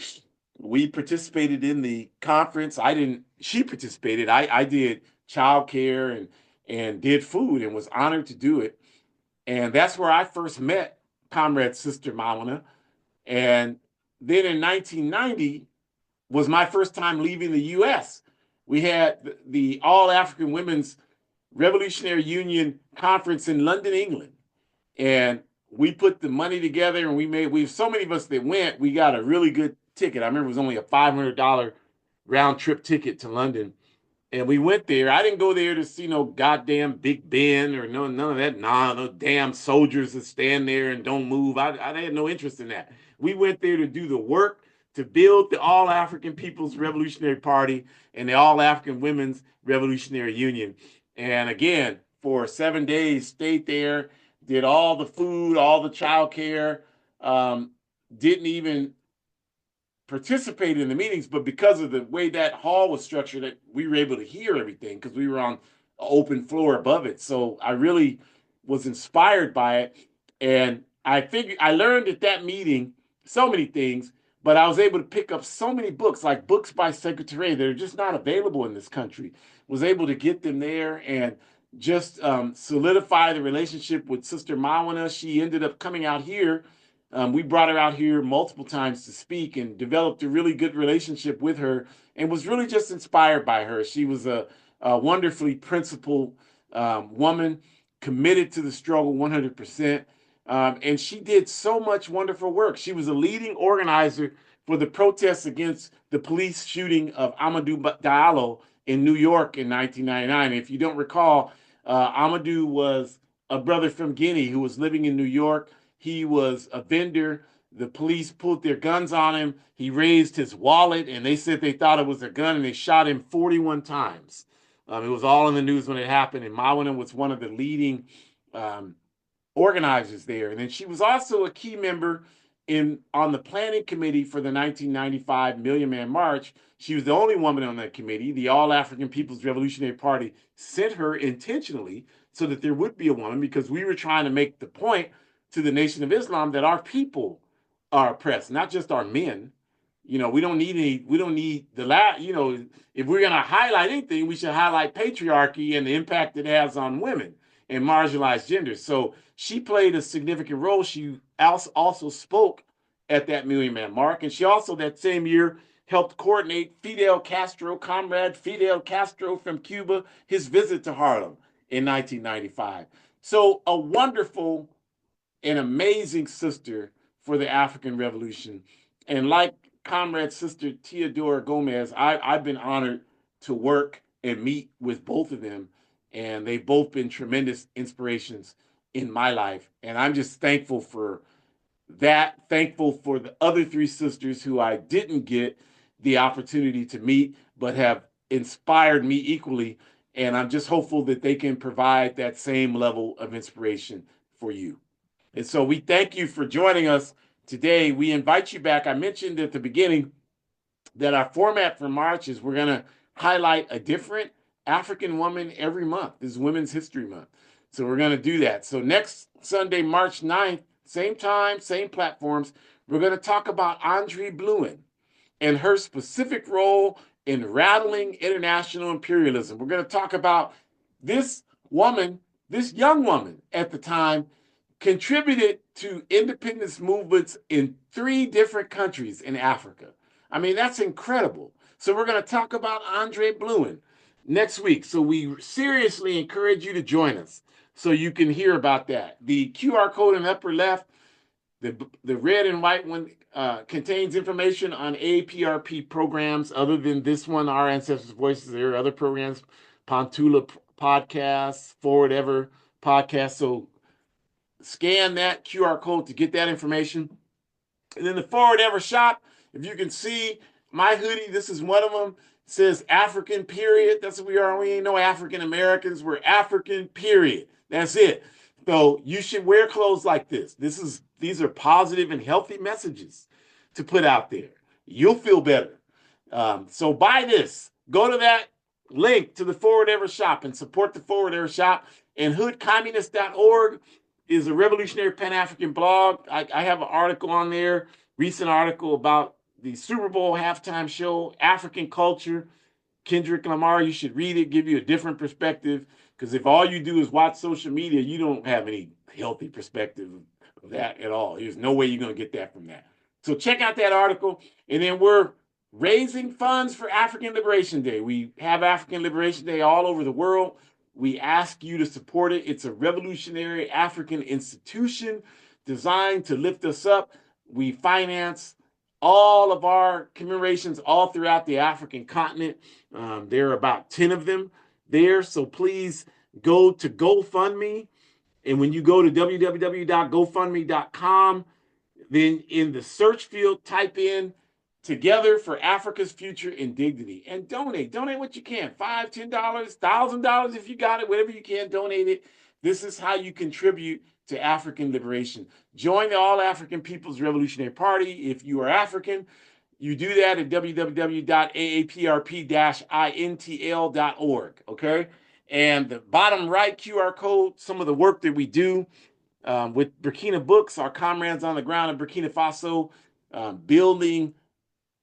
we participated in the conference. She participated. I did childcare and did food and was honored to do it. And that's where I first met Comrade Sister Mawina. And then in 1990 was my first time leaving the U.S. We had the All African Women's Revolutionary Union Conference in London, England. And we put the money together and we so many of us that went, we got a really good ticket. I remember it was only a $500 round trip ticket to London. And we went there. I didn't go there to see no goddamn Big Ben or none of that. Nah, no damn soldiers that stand there and don't move. I had no interest in that. We went there to do the work to build the All African People's Revolutionary Party and the All African Women's Revolutionary Union. And again, for 7 days, stayed there, did all the food, all the childcare, didn't even participate in the meetings, but because of the way that hall was structured, that we were able to hear everything because we were on an open floor above it. So I really was inspired by it. And I figured I learned at that meeting so many things, but I was able to pick up so many books, like books by Secretary that are just not available in this country. Was able to get them there and just solidify the relationship with Sister Mawina. She ended up coming out here. We brought her out here multiple times to speak and developed a really good relationship with her and was really just inspired by her. She was a wonderfully principled woman, committed to the struggle 100%. And she did so much wonderful work. She was a leading organizer for the protests against the police shooting of Amadou Diallo in New York in 1999. If you don't recall, Amadou was a brother from Guinea who was living in New York. He was a vendor. The police pulled their guns on him. He raised his wallet, and they said they thought it was a gun, and they shot him 41 times. It was all in the news when it happened, and Mawina was one of the leading organizers there. And then she was also a key member on the planning committee for the 1995 Million Man March. She was the only woman on that committee. The All African People's Revolutionary Party sent her intentionally so that there would be a woman, because we were trying to make the point to the Nation of Islam that our people are oppressed, not just our men. We don't need if we're going to highlight anything, we should highlight patriarchy and the impact it has on women and marginalized genders. So she played a significant role. She also spoke at that Million Man March, and she also that same year helped coordinate Comrade Fidel Castro from Cuba, his visit to Harlem in 1995. So a wonderful and amazing sister for the African Revolution. And like Comrade Sister Teodora Gomes, I've been honored to work and meet with both of them. And they've both been tremendous inspirations in my life. And I'm just thankful for that, thankful for the other three sisters who I didn't get the opportunity to meet, but have inspired me equally. And I'm just hopeful that they can provide that same level of inspiration for you. And so we thank you for joining us today. We invite you back. I mentioned at the beginning that our format for March is we're going to highlight a different African woman every month. This is Women's History Month. So we're going to do that. So next Sunday, March 9th, same time, same platforms, we're going to talk about Andre Blouin and her specific role in rattling international imperialism. We're going to talk about this woman, this young woman at the time, contributed to independence movements in 3 different countries in Africa. I mean, that's incredible. So we're going to talk about Andre Blouin next week. So we seriously encourage you to join us so you can hear about that. The QR code in the upper left, the red and white one, contains information on APRP programs other than this one, Our Ancestors' Voices. There are other programs, Pontula podcasts, Forward Ever podcasts. So scan that QR code to get that information. And then the Forward Ever shop, if you can see my hoodie, this is one of them. It says African period. That's what we are. We ain't no African Americans. We're African period. That's it. So you should wear clothes like this. These are positive and healthy messages to put out there. You'll feel better. So buy this. Go to that link to the Forward Ever shop and support the Forward Ever shop. And hoodcommunist.org is a revolutionary Pan-African blog. I have an article on there, recent article about the Super Bowl halftime show, African culture. Kendrick Lamar, you should read it, give you a different perspective, because if all you do is watch social media, you don't have any healthy perspective of that at all. There's no way you're going to get that from that. So check out that article. And then we're raising funds for African Liberation Day. We have African Liberation Day all over the world. We ask you to support it. It's a revolutionary African institution designed to lift us up. We finance all of our commemorations all throughout the African continent. There are about 10 of them there. So please go to GoFundMe. And when you go to www.gofundme.com, then in the search field, type in Together for Africa's Future and Dignity and donate. Donate what you can. $5, $10, $1,000 if you got it, whatever you can, donate it. This is how you contribute to African liberation. Join the All African People's Revolutionary Party. If you are African, you do that at www.aaprp-intl.org, okay? And the bottom right QR code, some of the work that we do with Burkina Books, our comrades on the ground in Burkina Faso, building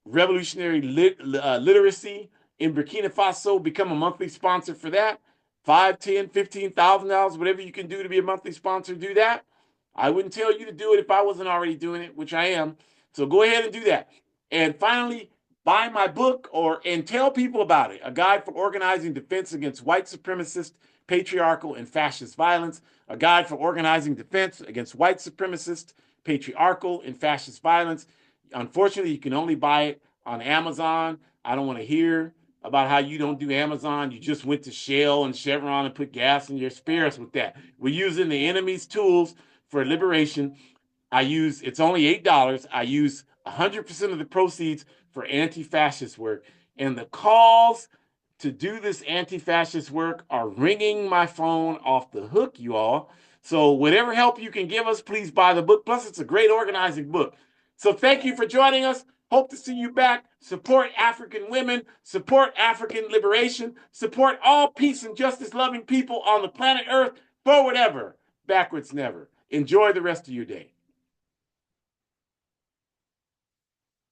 revolutionary literacy in Burkina Faso. Become a monthly sponsor for that. $5, $10, $15,000, whatever you can do to be a monthly sponsor, do that. I wouldn't tell you to do it if I wasn't already doing it, which I am. So go ahead and do that. And finally, buy my book and tell people about it. A Guide for Organizing Defense Against White Supremacist, Patriarchal, and Fascist Violence. A Guide for Organizing Defense Against White Supremacist, Patriarchal, and Fascist Violence. Unfortunately, you can only buy it on Amazon. I don't want to hear about how you don't do Amazon. You just went to Shell and Chevron and put gas in your spare us with that. We're using the enemy's tools for liberation. It's only $8. I use 100% of the proceeds for anti-fascist work. And the calls to do this anti-fascist work are ringing my phone off the hook, you all. So whatever help you can give us, please buy the book. Plus, it's a great organizing book. So thank you for joining us. Hope to see you back. Support African women. Support African liberation. Support all peace and justice loving people on the planet Earth. Forward ever, backwards never. Enjoy the rest of your day.